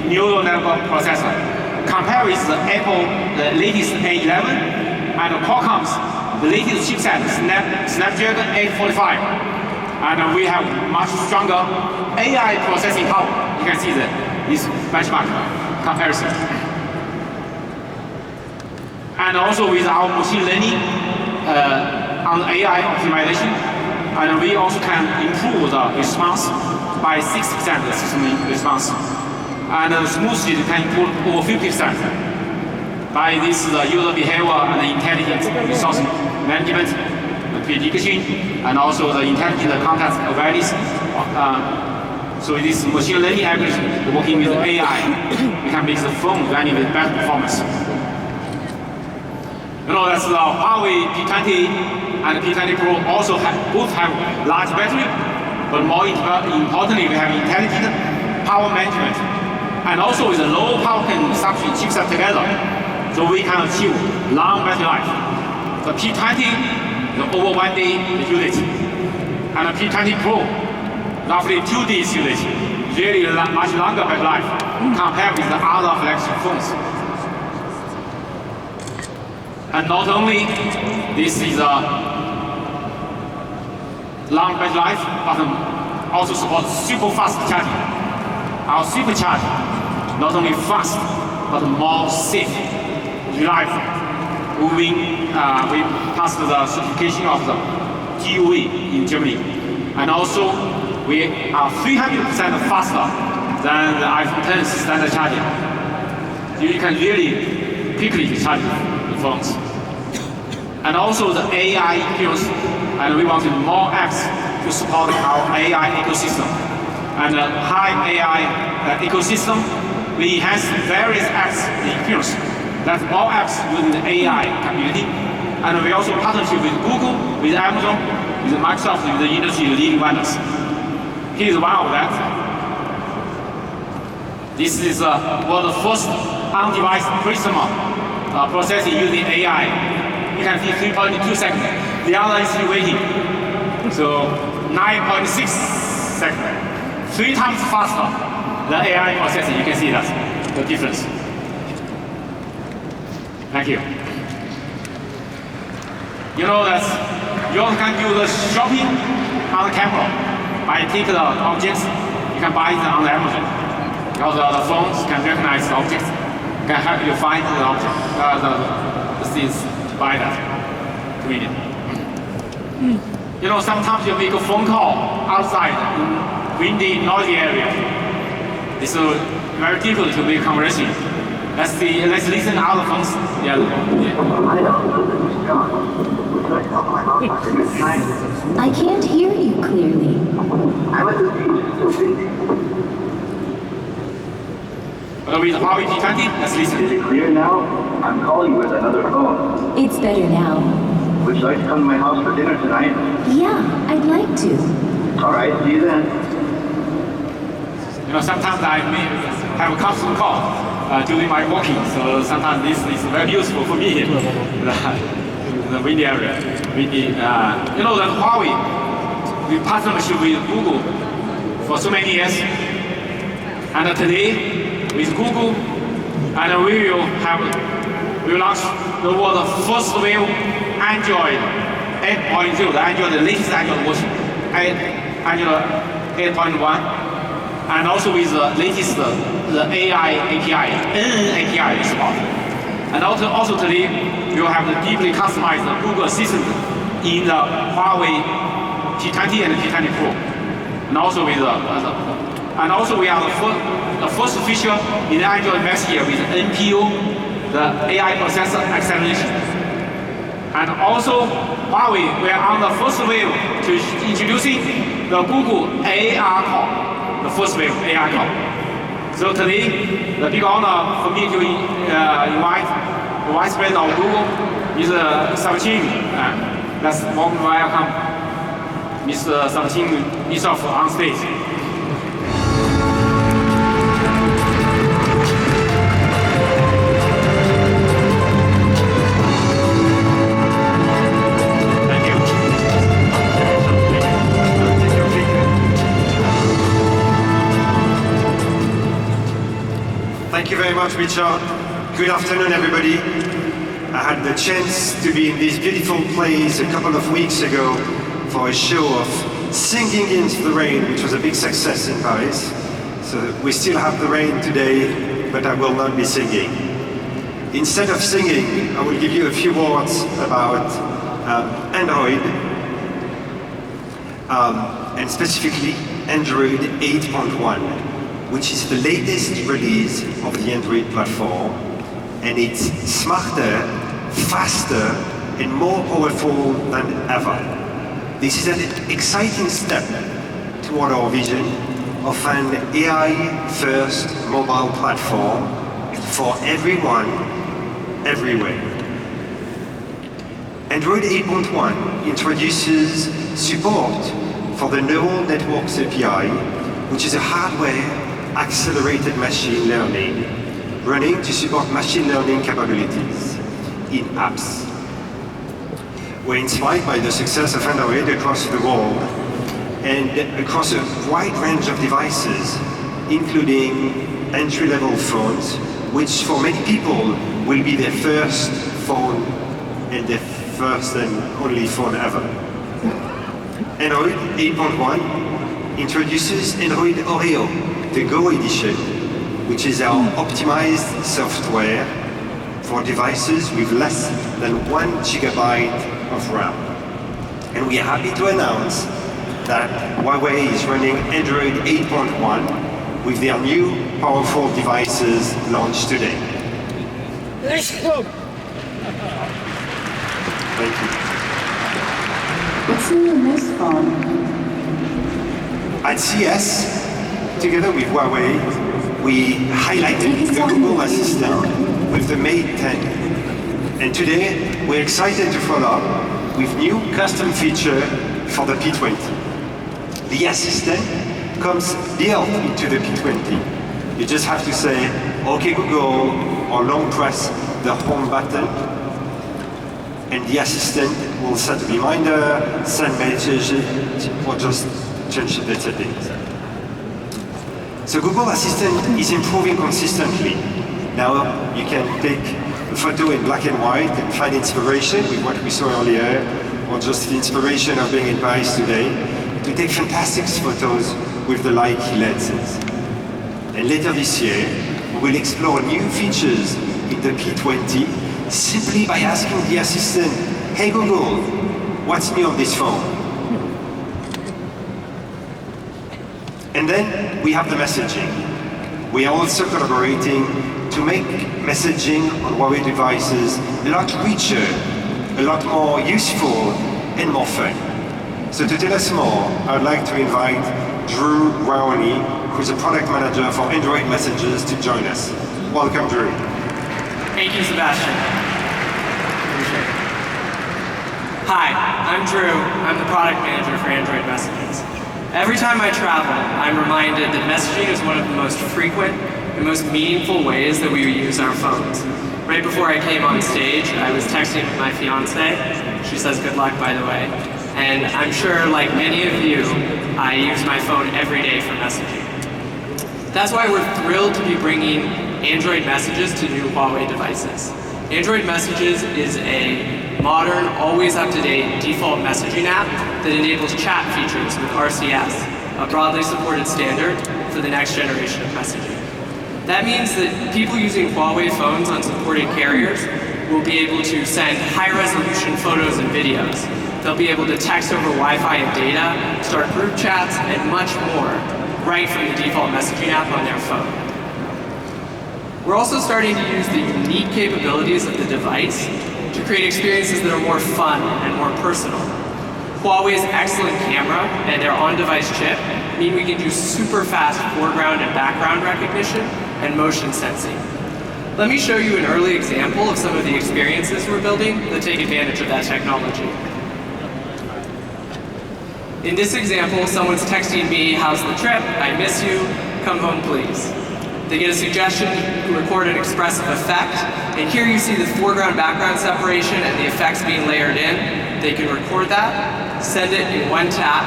neural network processor. Compared with the Apple, the latest A11, and Qualcomm's, the latest chipset, Snapdragon 845. And we have much stronger AI processing power. You can see this benchmark comparison. And also with our machine learning on AI optimization, and we also can improve the response by 60%, the system response. And smoothly can improve over 50% by this user behavior and intelligent resource management, prediction, and also the intelligent context awareness. So this machine learning algorithm working with AI, we can make the phone running with better performance. That's the Huawei P20 and P20 Pro also both have large battery, but more importantly, we have intelligent power management, and also with a low power consumption chipset together, so we can achieve long battery life. The P20 is over 1 day usage, and the P20 Pro roughly 2 days usage, really much longer battery life compared with the other flagship phones. And not only this is a long battery life, but also supports super fast charging. Our supercharge not only fast, but more safe, reliable. We passed the certification of the TUV in Germany, and also we are 300% faster than the iPhone X standard charging. You can really quickly charge the phones. And also the AI experience, and we wanted more apps to support our AI ecosystem. And high AI ecosystem, we enhance various apps experience. That's more apps using the AI community. And we also partnership with Google, with Amazon, with Microsoft, with the industry leading vendors. Here's one of that. This is the first on-device prisma processing using AI. You can see 3.2 seconds. The other is still waiting. So 9.6 3 times faster than AI processing. You can see that, the difference. Thank you. You know that you also can do the shopping on the camera. By take the objects, you can buy it on the Amazon. Because the phones can recognize the objects, can help you find the object, the things to buy that, to read it. You know, sometimes you make a phone call outside in windy, noisy area. It's very difficult to make conversation. Let's listen to other phones. Yeah. I can't hear you clearly. With Huawei P20, let's listen. Is it clear now? I'm calling with another phone. It's better now. Would you like to come to my house for dinner tonight? Yeah, I'd like to. All right, see you then. You know, sometimes I may have a constant call during my walking, so sometimes this is very useful for me in the windy area. You know that Huawei, we partnership with Google for so many years, and today with Google, and we will launch the world's first wave Android 8.0, the latest Android version, Android 8.1, and also with the latest the AI API, API support. And also today, we will have the deeply customized Google Assistant in the Huawei P20 and P20 Pro, and also with and also we are the first feature in the Android Max here with NPU, the AI processor acceleration. And also, Huawei, we are on the first wave to introducing the Google AR call, the first wave AR call. So today, the big honor for me to invite the Vice President of Google, Mr. Sabatini. Let's warm welcome Mr. Sabatini himself on stage. Thank you very much, Richard. Good afternoon, everybody. I had the chance to be in this beautiful place a couple of weeks ago for a show of Singing Into the Rain, which was a big success in Paris. So we still have the rain today, but I will not be singing. Instead of singing, I will give you a few words about Android, and specifically Android 8.1. which is the latest release of the Android platform, and it's smarter, faster, and more powerful than ever. This is an exciting step toward our vision of an AI-first mobile platform for everyone, everywhere. Android 8.1 introduces support for the Neural Networks API, which is a hardware-accelerated machine learning running to support machine learning capabilities in apps. We're inspired by the success of Android across the world and across a wide range of devices, including entry-level phones, which for many people will be their first phone and their first and only phone ever. Android 8.1 introduces Android Oreo, the Go edition, which is our optimized software for devices with less than 1 gigabyte of RAM. And we are happy to announce that Huawei is running Android 8.1 with their new powerful devices launched today. Thank you. What's in your next phone? At CES, together with Huawei, we highlighted the Google Assistant with the Mate 10. And today, we're excited to follow up with new custom feature for the P20. The Assistant comes built into the P20. You just have to say, OK Google, or long press the home button, and the Assistant will set a reminder, send messages, or just change the settings. So Google Assistant is improving consistently. Now you can take a photo in black and white and find inspiration with what we saw earlier, or just the inspiration of being in Paris today, to take fantastic photos with the Leica lenses. And later this year, we will explore new features in the P20 simply by asking the assistant, "Hey Google, what's new on this phone?" And then we have the messaging. We are also collaborating to make messaging on Huawei devices a lot richer, a lot more useful, and more fun. So to tell us more, I would like to invite Drew Rowney, who's a product manager for Android Messages, to join us. Welcome, Drew. Thank you, Sebastian. Hi, I'm Drew. I'm the product manager for Android Messages. Every time I travel, I'm reminded that messaging is one of the most frequent and most meaningful ways that we use our phones. Right before I came on stage, I was texting with my fiance. She says good luck, by the way. And I'm sure, like many of you, I use my phone every day for messaging. That's why we're thrilled to be bringing Android Messages to new Huawei devices. Android Messages is a modern, always up-to-date default messaging app that enables chat features with RCS, a broadly supported standard for the next generation of messaging. That means that people using Huawei phones on supported carriers will be able to send high-resolution photos and videos. They'll be able to text over Wi-Fi and data, start group chats, and much more right from the default messaging app on their phone. We're also starting to use the unique capabilities of the device to create experiences that are more fun and more personal. Huawei's excellent camera and their on-device chip mean we can do super fast foreground and background recognition and motion sensing. Let me show you an early example of some of the experiences we're building that take advantage of that technology. In this example, someone's texting me, "How's the trip? I miss you. Come home, please." They get a suggestion to record an expressive effect, and here you see the foreground-background separation and the effects being layered in. They can record that, send it in one tap,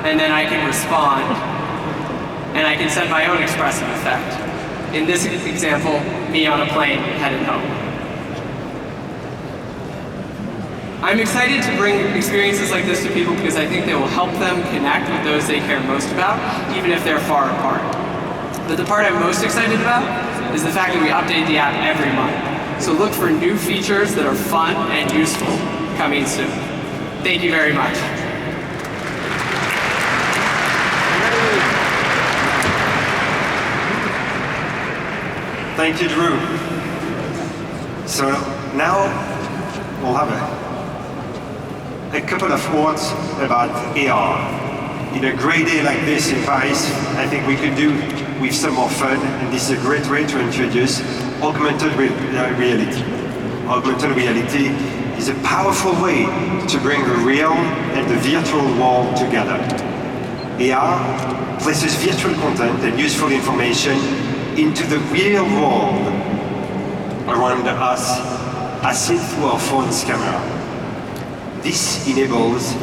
and then I can respond, and I can send my own expressive effect. In this example, me on a plane headed home. I'm excited to bring experiences like this to people because I think they will help them connect with those they care most about, even if they're far apart. But the part I'm most excited about is the fact that we update the app every month. So look for new features that are fun and useful coming soon. Thank you very much. Thank you, Drew. So now we'll have a couple of words about AR. In a great day like this in Paris, I think we could do with some more fun, and this is a great way to introduce augmented reality. Augmented reality is a powerful way to bring the real and the virtual world together. AR places virtual content and useful information into the real world around us as seen through our phone's camera. This enables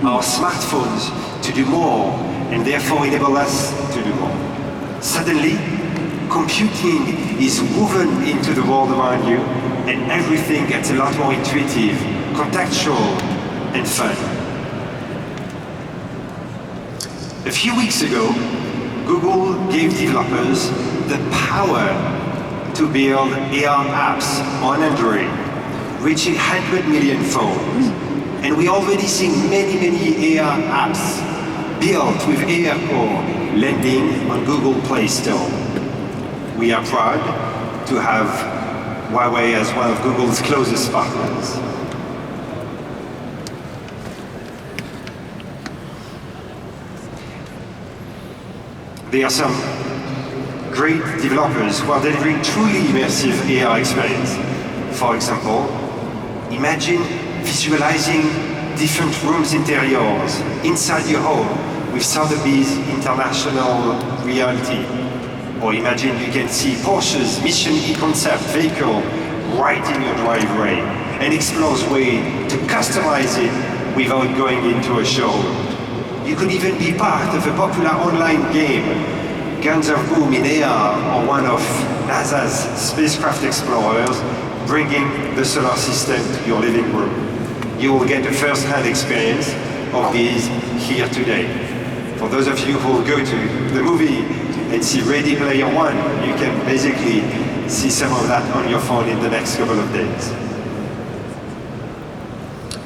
our smartphones to do more and therefore enable us to do more. Suddenly, computing is woven into the world around you and everything gets a lot more intuitive, contextual, and fun. A few weeks ago, Google gave developers the power to build AR apps on Android, reaching 100 million phones. And we already see many AR apps built with AR Core landing on Google Play Store. We are proud to have Huawei as one of Google's closest partners. There are some great developers who are delivering truly immersive AR experience. For example, imagine visualizing different rooms' interiors inside your home with Sotheby's International Reality. Or imagine you can see Porsche's Mission E concept vehicle right in your driveway and explore ways to customize it without going into a show. You could even be part of a popular online game guns of boom in AR or one of NASA's spacecraft explorers bringing the solar system to your living room. You will get a first-hand experience of these here today. For those of you who will go to the movie and see Ready Player One, you can basically see some of that on your phone in the next couple of days.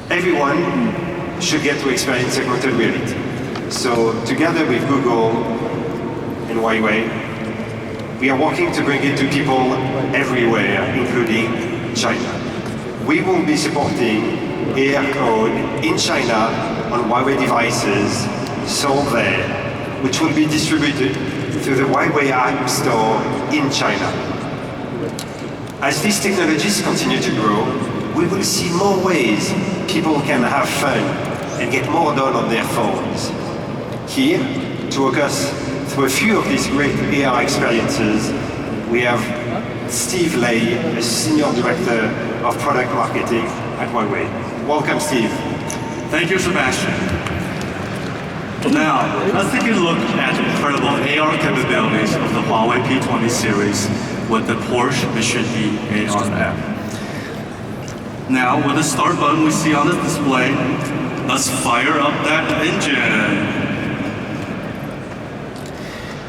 Everyone should get to experience augmented reality. So together with Google and Huawei, we are working to bring it to people everywhere, including China. We will be supporting AR code in China on Huawei devices sold there, which will be distributed through the Huawei App Store in China. As these technologies continue to grow, we will see more ways people can have fun and get more done on their phones. Here, to walk us through a few of these great AR experiences, we have Steve Lay, a Senior Director of Product Marketing at Huawei. Welcome, Steve. Thank you, Sebastian. Now, let's take a look at the incredible AR capabilities of the Huawei P20 series with the Porsche Mission E AR app. Now, with the start button we see on the display, let's fire up that engine.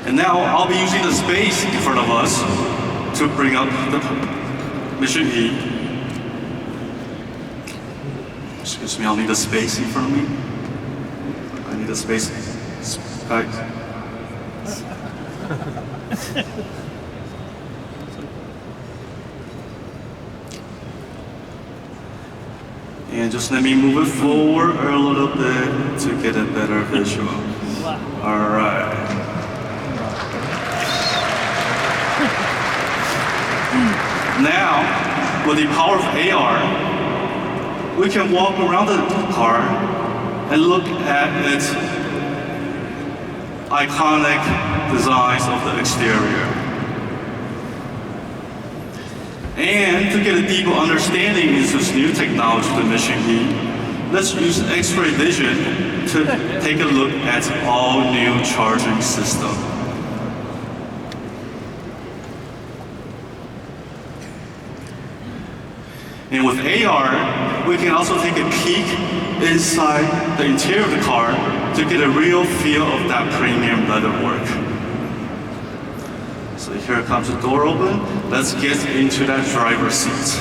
And now, I'll be using the space in front of us to bring up the Mission E. Excuse me, I'll need a space in front of me. I need a space. And just let me move it forward a little bit to get a better visual. All right. Now, with the power of AR, we can walk around the car and look at its iconic designs of the exterior. And to get a deeper understanding into this new technology, the Mission E, let's use X-ray vision to take a look at all new charging system. And with AR, we can also take a peek inside the interior of the car to get a real feel of that premium leatherwork. So here comes the door open. Let's get into that driver's seat.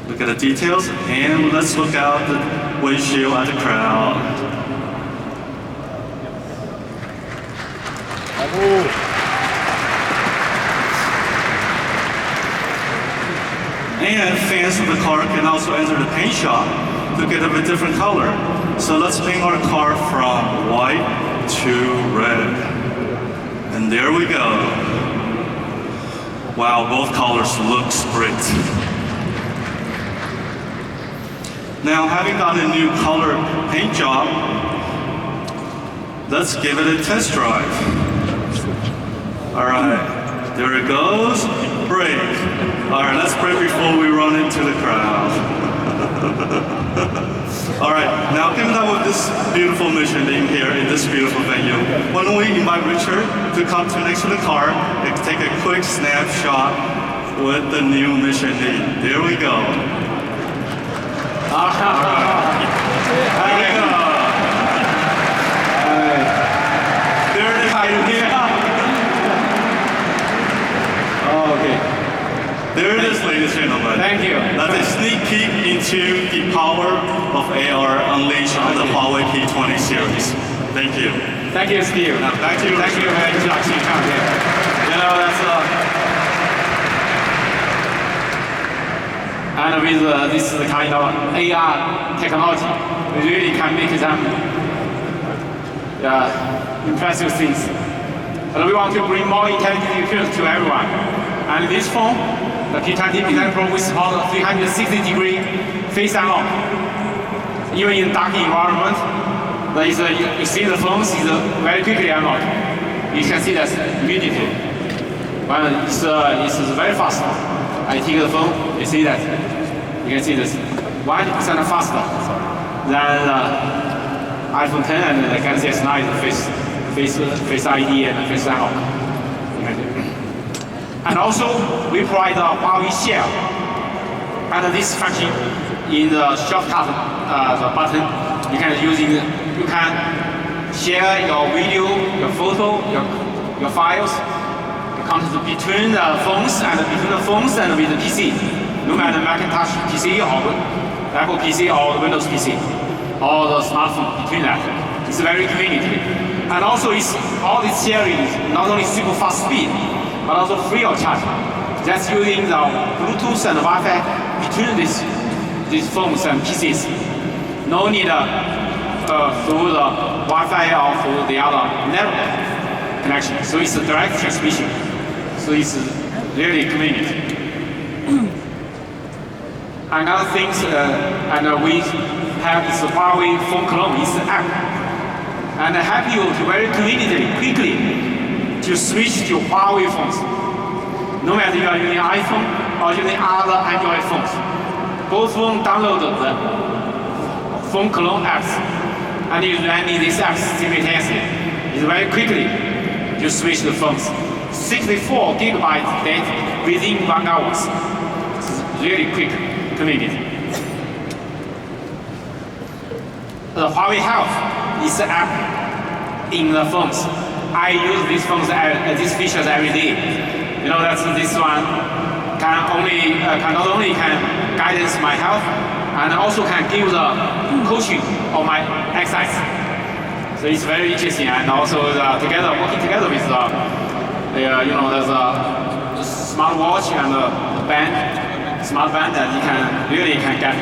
Look at the details, and let's look out the windshield at the crowd. And fans of the car can also enter the paint shop to get a bit different color. So let's paint our car from white to red. And there we go. Wow, both colors looks great. Now, having done a new color paint job, let's give it a test drive. All right, there it goes. Brake. All right, let's brake before we run into the crowd. All right, now given that with this beautiful mission being here in this beautiful venue, why don't we invite Richard to come to next to the car and take a quick snapshot with the new Mission E. There we go. All right. There we go. There it is right here. Oh, okay. There it is, ladies and gentlemen. Thank you. That's a sneak peek into the power of AR unleashed on the Huawei P20 series. Thank you. Thank you, Steve. Now back to you. Thank you for the introduction. You know, that's and with this kind of AR technology, we really can make them impressive things. And we want to bring more intelligent experience to everyone. And this phone, the P20 Design Pro with about 360-degree face unlock. Even in dark environment, you see the phone is very quickly unlocked. You can see that immediately. Well, it's very fast. I take the phone, you see that. You can see this 100% faster than iPhone 10 and the Galaxy S9 Face ID and Face Unlock. And also, we provide the Huawei Share. And this function in the shortcut, the button, you can share your video, your photo, your files, your content between the phones and with the PC. No matter Macintosh PC or Apple PC or Windows PC, or the smartphone between that. It's very convenient. And also, all this sharing is not only super fast speed, but also free of charge. Just using the Bluetooth and Wi-Fi between these phones and PCs. No need through the Wi-Fi or through the other network connection. So it's a direct transmission. So it's really convenient. Another thing, we have this Huawei phone clone, it's an app. And help you to very conveniently, quickly, to switch to Huawei phones. No matter you are using iPhone or using other Android phones. Both phones download the phone clone apps. And you run these apps simultaneously. It's very quickly to switch the phones. 64 gigabytes data within 1 hour. It's really quick, convenient. The Huawei Health is an app in the phones. I use these these features every day. You know that this one not only can guidance my health, and also can give the coaching of my exercise. So it's very interesting, and also working together with there's a smartwatch and the smart band, that you can really get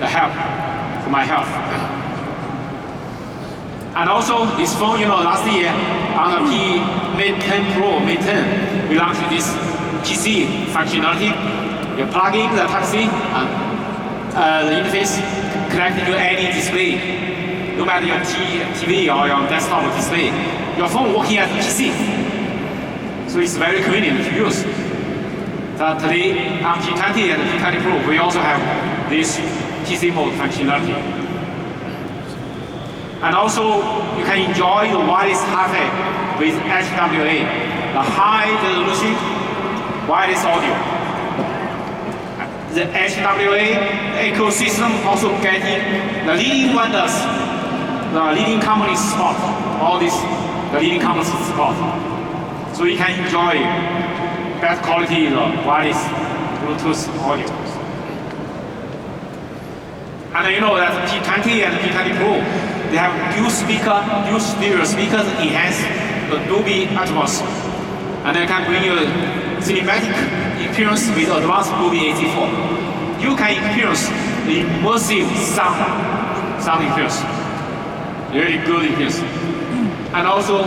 the help for my health. And also this phone, last year on the Mate 10 Pro, Mate 10, we launched this PC functionality. You plug in the Type-C and the interface connected to any display, no matter your TV or your desktop display. Your phone working as a PC. So it's very convenient to use. Today on P20 and P20 Pro, we also have this PC mode functionality. And also, you can enjoy the wireless hi-fi with HWA, the high resolution wireless audio. The HWA ecosystem also getting the leading vendors, the leading companies support, the leading companies support. So you can enjoy best quality wireless Bluetooth audio. And you know that P20 and P20 Pro, they have dual stereo speakers enhance the Dolby Atmos, and they can bring you cinematic experience with advanced Dolby AC4. You can experience the immersive sound experience, really good experience. And also,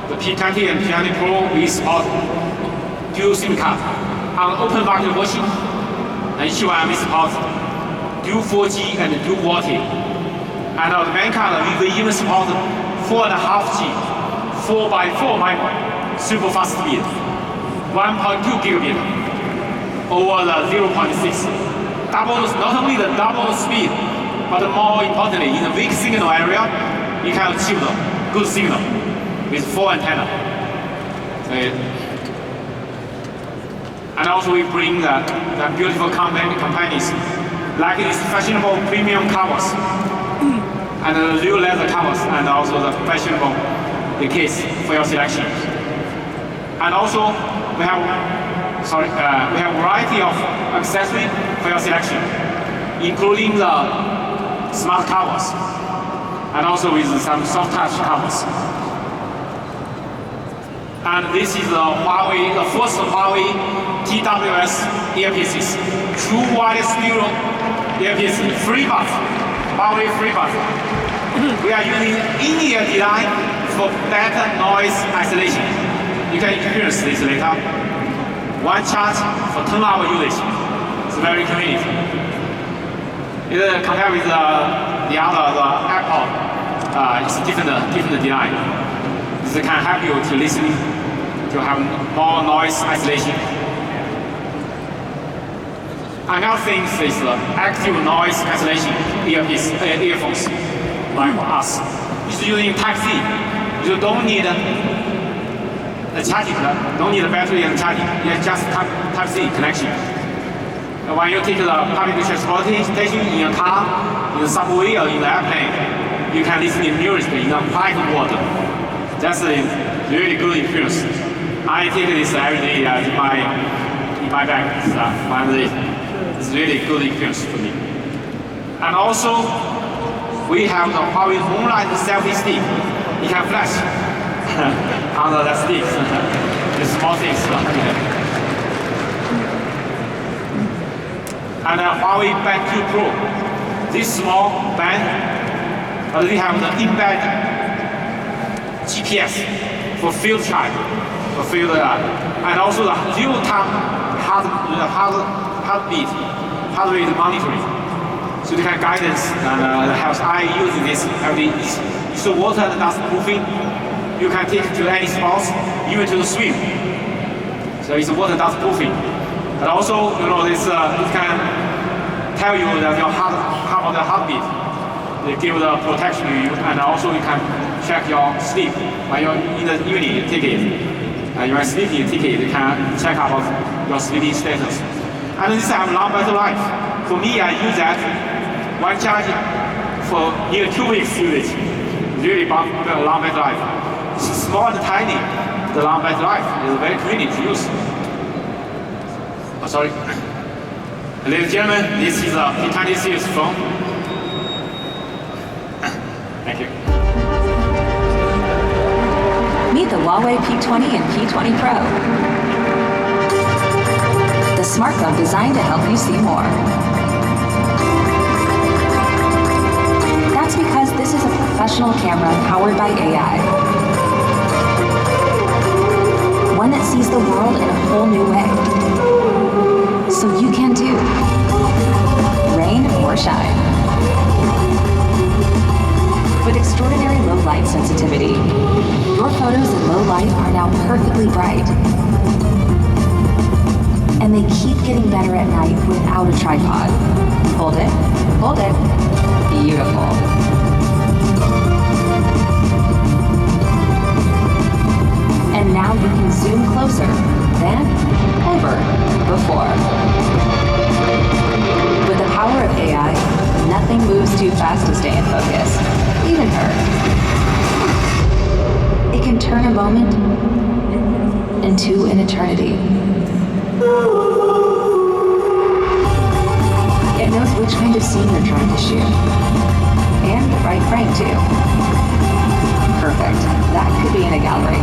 the P20 and P20 Pro we support dual SIM card on open market version, and each one we support dual 4G and dual VoLTE. And on the main card, we will even support 4.5G, 4x4 MIMO, super fast speed, 1.2 gigabit over the 0.6. Not only the double speed, but more importantly, in the weak signal area, you can achieve the good signal with 4 antenna. And also we bring the beautiful companies, like these fashionable premium covers, and the real leather covers, and also the fashionable case for your selection. And also we have a variety of accessories for your selection, including the smart covers, and also with some soft touch covers. And this is the first Huawei TWS earpieces, true wireless stereo earpiece, free bus, Huawei free bus. We are using in-ear design for better noise isolation. You can experience this later. One charge for 10-hour usage. It's very convenient. Compared with the Apple, it's different design. This can help you to listen, to have more noise isolation. Another thing is active noise cancellation earphones. like us. It's using Type-C. You don't need a charging, don't need a battery and charging. It's just Type-C connection. When you take the public transportation in your car, in the subway or in the airplane, you can listen to music in a quiet water. That's a really good experience. I take this every day in my bag. It's really good experience for me. And also, we have the Huawei Moonlight selfie stick. It can flash under the sticks. The small things. And Huawei Band 2 Pro. This small band already have the embed GPS for field track, and also the real-time heart rate monitoring. So they can guidance and helps I using this every day. It's water and dust proofing. You can take it to any spots, even to the swim. So it's water and dust proofing. And also, this it can tell you that your heartbeat. They give the protection to you, and also you can check your sleep. When you're in the evening, you take it. And you are sleeping, you take it. You can check about your sleeping status. And this have long battery life. For me, I use that one charge for nearly 2 weeks usage. Really long battery life. It's small and tiny. The long battery life is very convenient to use. Oh, sorry. Ladies and gentlemen, this is a P20 series phone. Thank you. Meet the Huawei P20 and P20 Pro. The smartphone designed to help you see more. That's because this is a professional camera powered by AI. One that sees the world in a whole new way. So you can too. Rain or shine. With extraordinary low light sensitivity, your photos in low light are now perfectly bright. And they keep getting better at night without a tripod. Hold it, hold it. Beautiful. And now you can zoom closer than ever before. With the power of AI, nothing moves too fast to stay in focus, even her. It can turn a moment into an eternity. It knows which kind of scene you're trying to shoot. And the right frame too. Perfect. That could be in a gallery.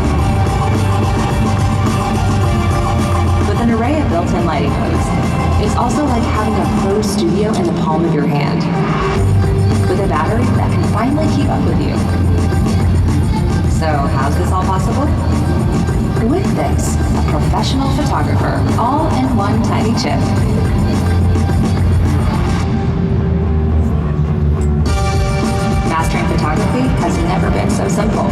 With an array of built-in lighting modes, it's also like having a pro studio in the palm of your hand. With a battery that can finally keep up with you. So, how's this all possible? With this, a professional photographer, all in one tiny chip. Mastering photography has never been so simple.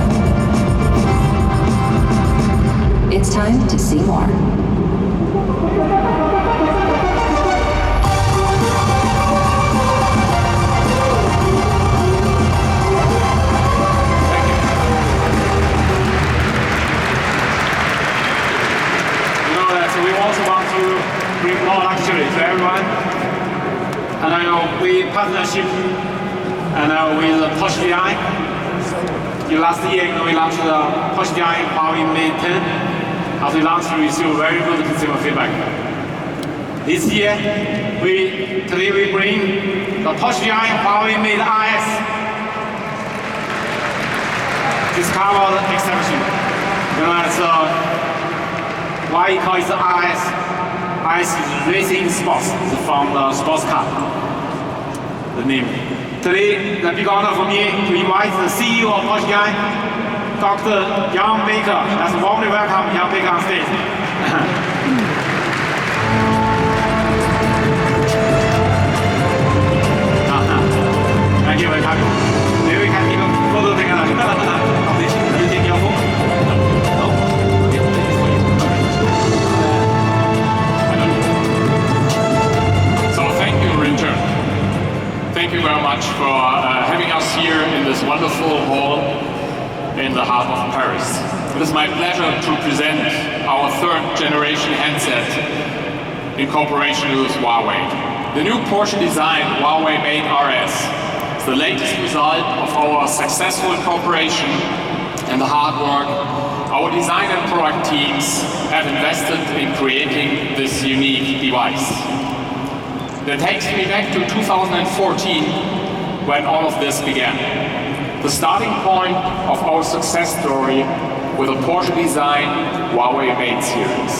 It's time to see more. We also want to bring more luxury to everyone. And we partnership with Porsche design. Last year, we launched the Porsche design Huawei Mate 10. After we launched, we received very good consumer feedback. This year, today we bring the Porsche design Huawei Mate RS. Discover the exception. Why we call it the RS? RS is Racing Sports, it's from the sports car, the name. Today, the big honor for me to invite the CEO of Porsche design, Dr. Jan Baker. Let's warmly welcome Jan Baker on stage. Thank you for coming. Maybe we can take a photo together. You take your phone? Thank you very much for having us here in this present our third generation handset in cooperation with Huawei. The new Porsche design Huawei made RS is the latest result of our successful cooperation and the hard work our design and product teams have invested in creating this unique device. That takes me back to 2014 when all of this began. The starting point of our success story with a Porsche design Huawei made series.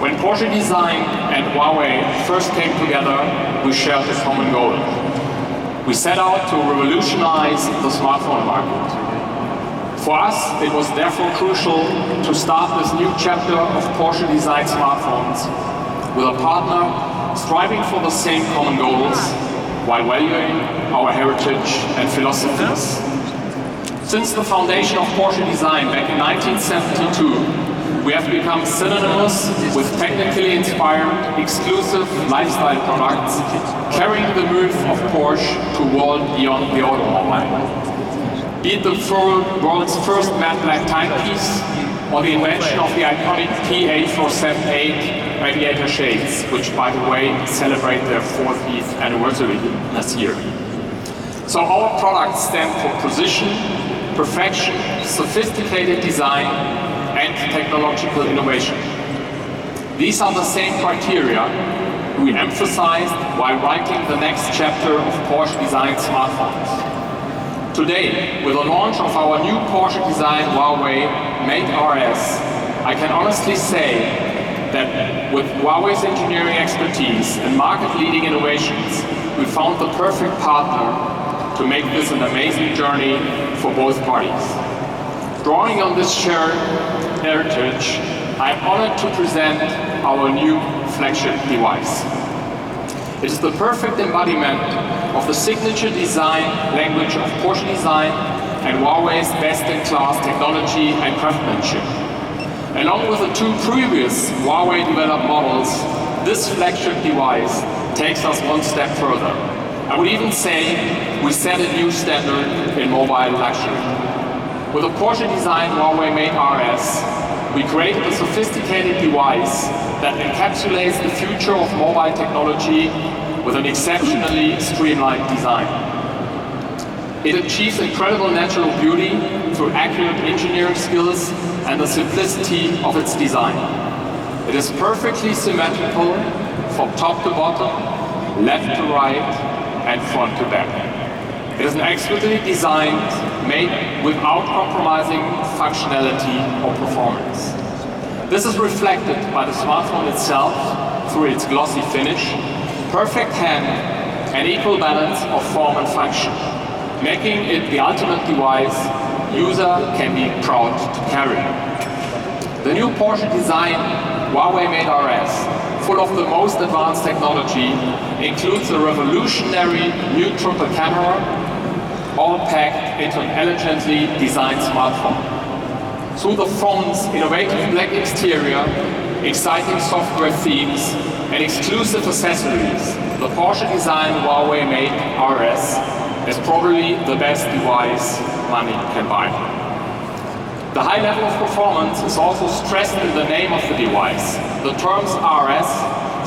When Porsche design and Huawei first came together, we shared a common goal. We set out to revolutionize the smartphone market. For us, it was therefore crucial to start this new chapter of Porsche designed smartphones with a partner striving for the same common goals while valuing our heritage and philosophies. Since the foundation of Porsche design back in 1972, we have become synonymous with technically inspired, exclusive lifestyle products, carrying the myth of Porsche to a world beyond the automobile. Be it the world's first matte black timepiece, or the invention of the iconic P8478 radiator shades, which, by the way, celebrate their 40th anniversary this year. So our products stand for precision, perfection, sophisticated design, and technological innovation. These are the same criteria we emphasized while writing the next chapter of Porsche designed smartphones. Today, with the launch of our new Porsche design Huawei made RS, I can honestly say that with Huawei's engineering expertise and market-leading innovations, we found the perfect partner to make this an amazing journey for both parties. Drawing on this shared heritage, I am honored to present our new flagship device. It is the perfect embodiment of the signature design language of Porsche design and Huawei's best-in-class technology and craftsmanship. Along with the two previous Huawei-developed models, this flagship device takes us one step further. I would even say we set a new standard in mobile luxury. With a Porsche design Huawei made RS, we created a sophisticated device that encapsulates the future of mobile technology with an exceptionally streamlined design. It achieves incredible natural beauty through accurate engineering skills and the simplicity of its design. It is perfectly symmetrical from top to bottom, left to right, and front to back. It is expertly designed, made without compromising functionality or performance. This is reflected by the smartphone itself through its glossy finish, perfect hand, and equal balance of form and function, making it the ultimate device user can be proud to carry. The new Porsche design Huawei made RS, full of the most advanced technology, includes a revolutionary new triple camera, all packed into an elegantly designed smartphone. Through the phone's innovative black exterior, exciting software themes, and exclusive accessories, the Porsche design Huawei made RS is probably the best device money can buy. The high level of performance is also stressed in the name of the device. The terms RS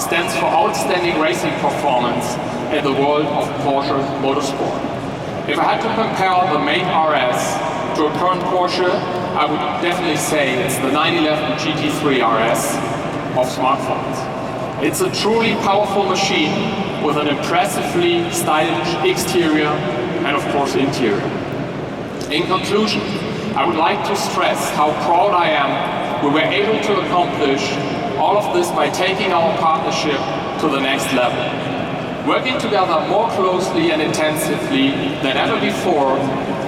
stands for outstanding racing performance in the world of Porsche motorsport. If I had to compare the main RS to a current Porsche, I would definitely say it's the 911 GT3 RS of smartphones. It's a truly powerful machine with an impressively stylish exterior and of course interior. In conclusion, I would like to stress how proud I am we were able to accomplish all of this by taking our partnership to the next level. Working together more closely and intensively than ever before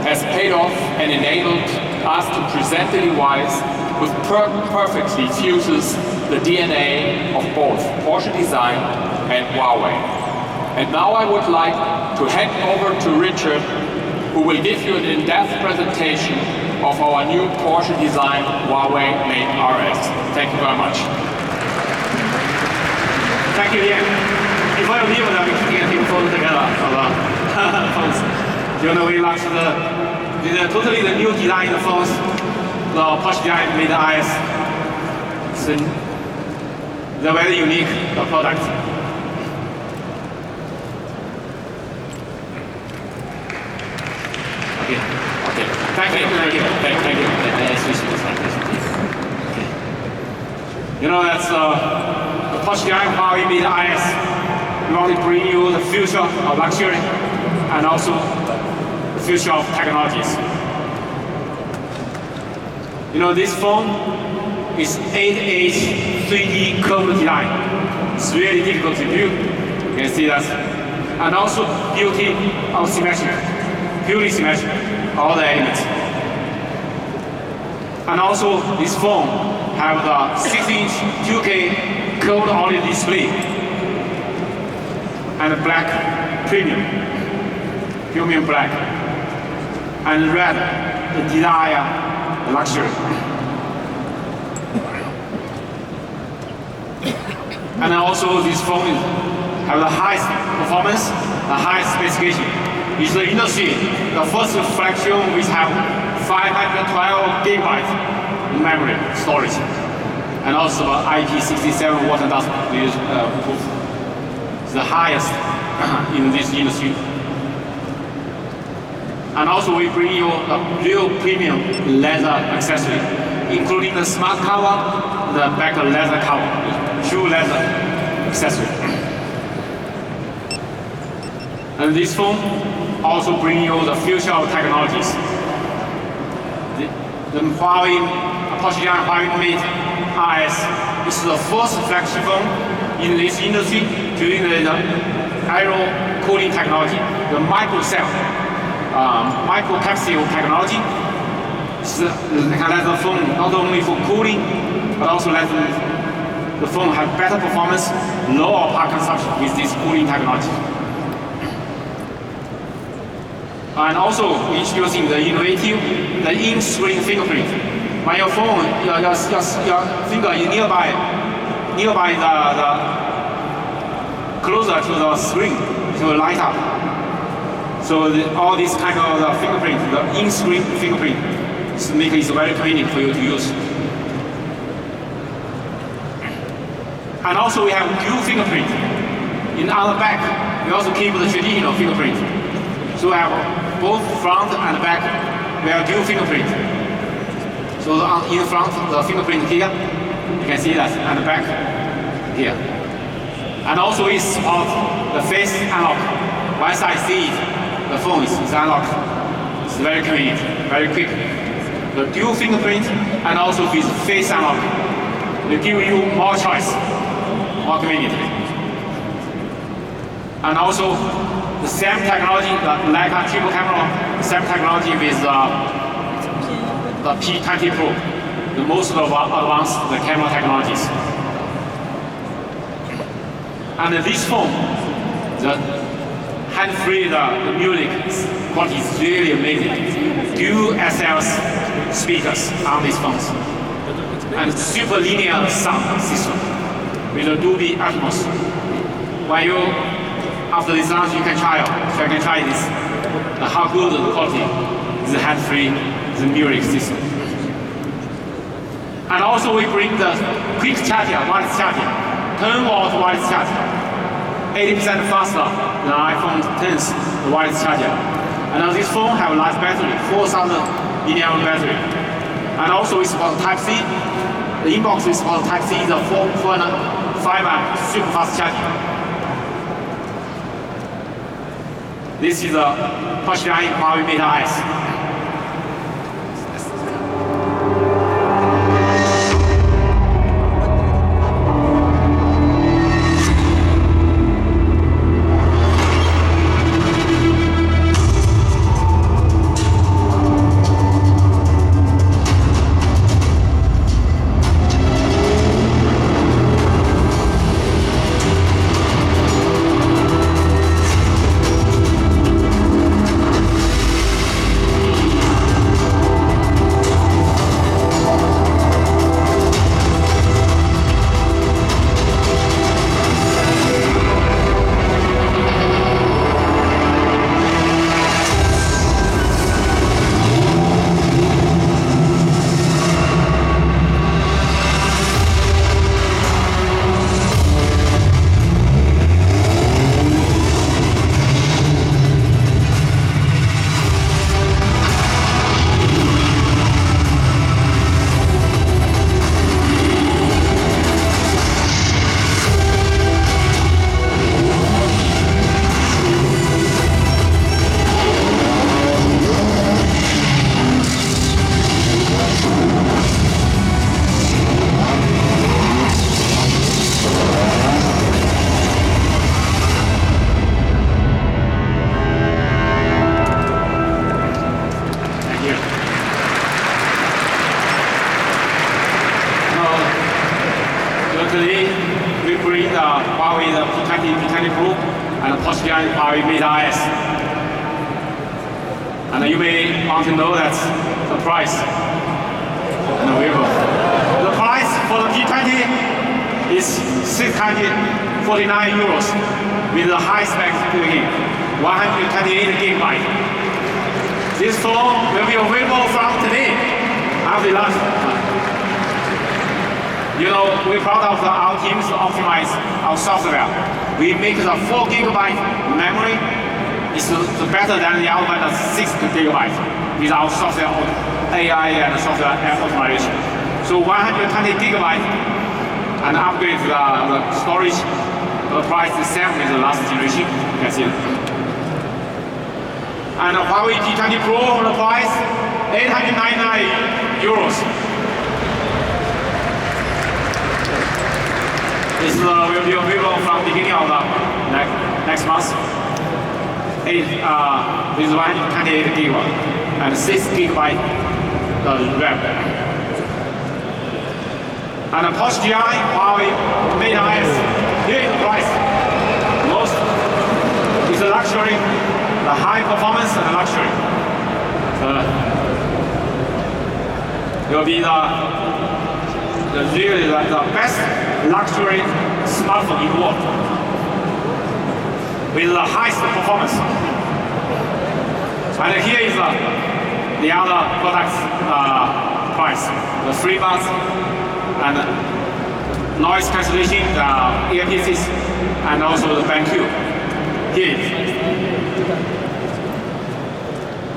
has paid off and enabled us to present the device which perfectly fuses the DNA of both Porsche design and Huawei. And now I would like to hand over to Richard, who will give you an in-depth presentation of our new Porsche design Huawei made RS. Thank you very much. Thank you, Ian. Before you leave, I'll be taking a team photo together for the phones. You know, we launched totally the new design phones, the Porsche design made RS It's a very unique product. Okay. Thank you. Okay. You know, that's the Porsche Giant Huawei Mate IS. We want to bring you the future of luxury and also the future of technologies. You know, this phone is 8-inch 3D curved design. It's really difficult to do. You can see that. And also beauty of symmetry, purely symmetric, all the elements. And also this phone have the 6-inch 2K curved OLED display and black premium black, and red, the desire luxury. And also this phone have the highest performance, the highest specification. It's the industry, the first flagship which have 512 gigabytes memory storage, and also IP67 water dust proof. It's the highest in this industry. And also we bring you a real premium leather accessory, including the smart cover, the back leather cover, true leather accessory. And this phone also bring you the future of technologies. The Porsche Giant Huawei Mate IS is the first flagship phone in this industry to use the aero cooling technology, the micro capsule technology. Can let the phone not only for cooling, but also let the phone have better performance, lower power consumption with this cooling technology. And also introducing the innovative, the in-screen fingerprint. When your phone, your finger is nearby the closer to the screen, it will light up. So all this kind of fingerprint, the in-screen fingerprint, make it very convenient for you to use. And also we have dual fingerprint. On the back, we also keep the traditional fingerprint. So we have both front and back, we have dual fingerprint. So in front, the fingerprint here, you can see that, and the back here. And also we support the face unlock. Once I see it, the phone is unlocked. It's very convenient, very quick. The dual fingerprint and also with face unlock will give you more choice, more convenient. And also the same technology, the Leica triple camera, the same technology with the P20 Pro, the most advanced camera technologies. And this phone, the hand-free the music quality is really amazing. Dual SL speakers on these phones, and super linear sound system with a Dolby Atmos. When you after this launch, you can try this. How good the quality is the hand-free, the music system. And also we bring the quick charger, wireless charger, 10-watt wireless charger, 80% faster than iPhone X's wireless charger. And this phone have a large battery, 4,000 mAh battery. And also we support Type-C. The inbox we support Type-C, the 4.5 amp super fast charging. This is a Porsche Giant Huawei Mate IS. today we bring the Huawei the P20, P20 Pro, and the Porsche Huawei Mate S. And you may want to know that the price and the wearable. The price for the P20 is 649 euros with the high spec built-in, 128 gigabyte. This phone will be available from today after lunch. You know, we're proud of our teams to optimize our software. We make the 4 gigabyte memory. It's better than the other one that's 6 gigabytes with our software AI and software optimization. So 120 gigabyte and upgrade the storage. The price is same with the last generation. You can see it. And the Huawei P20 Pro, the price 899 euros. This will be available from the beginning of the next month. With 128 gigabyte and 6 gigabyte RAM. And the Porsche GI, Huawei Mate S, here is the price. Most is the luxury, the high performance and the luxury. It will be really the best luxury smartphone in the world with the highest performance. And here is the other products price, the FreeBuds and noise cancellation, the earpieces, and also the BenQ. Here.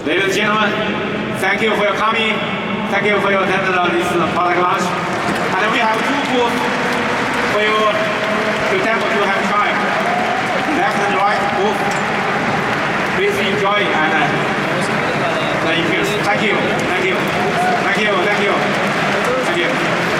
Ladies and gentlemen, thank you for your coming. Thank you for your attendance on this product launch. And we have 2 booths for you to demo to have trial. Left and right booth. Please enjoy and the experience. Thank you.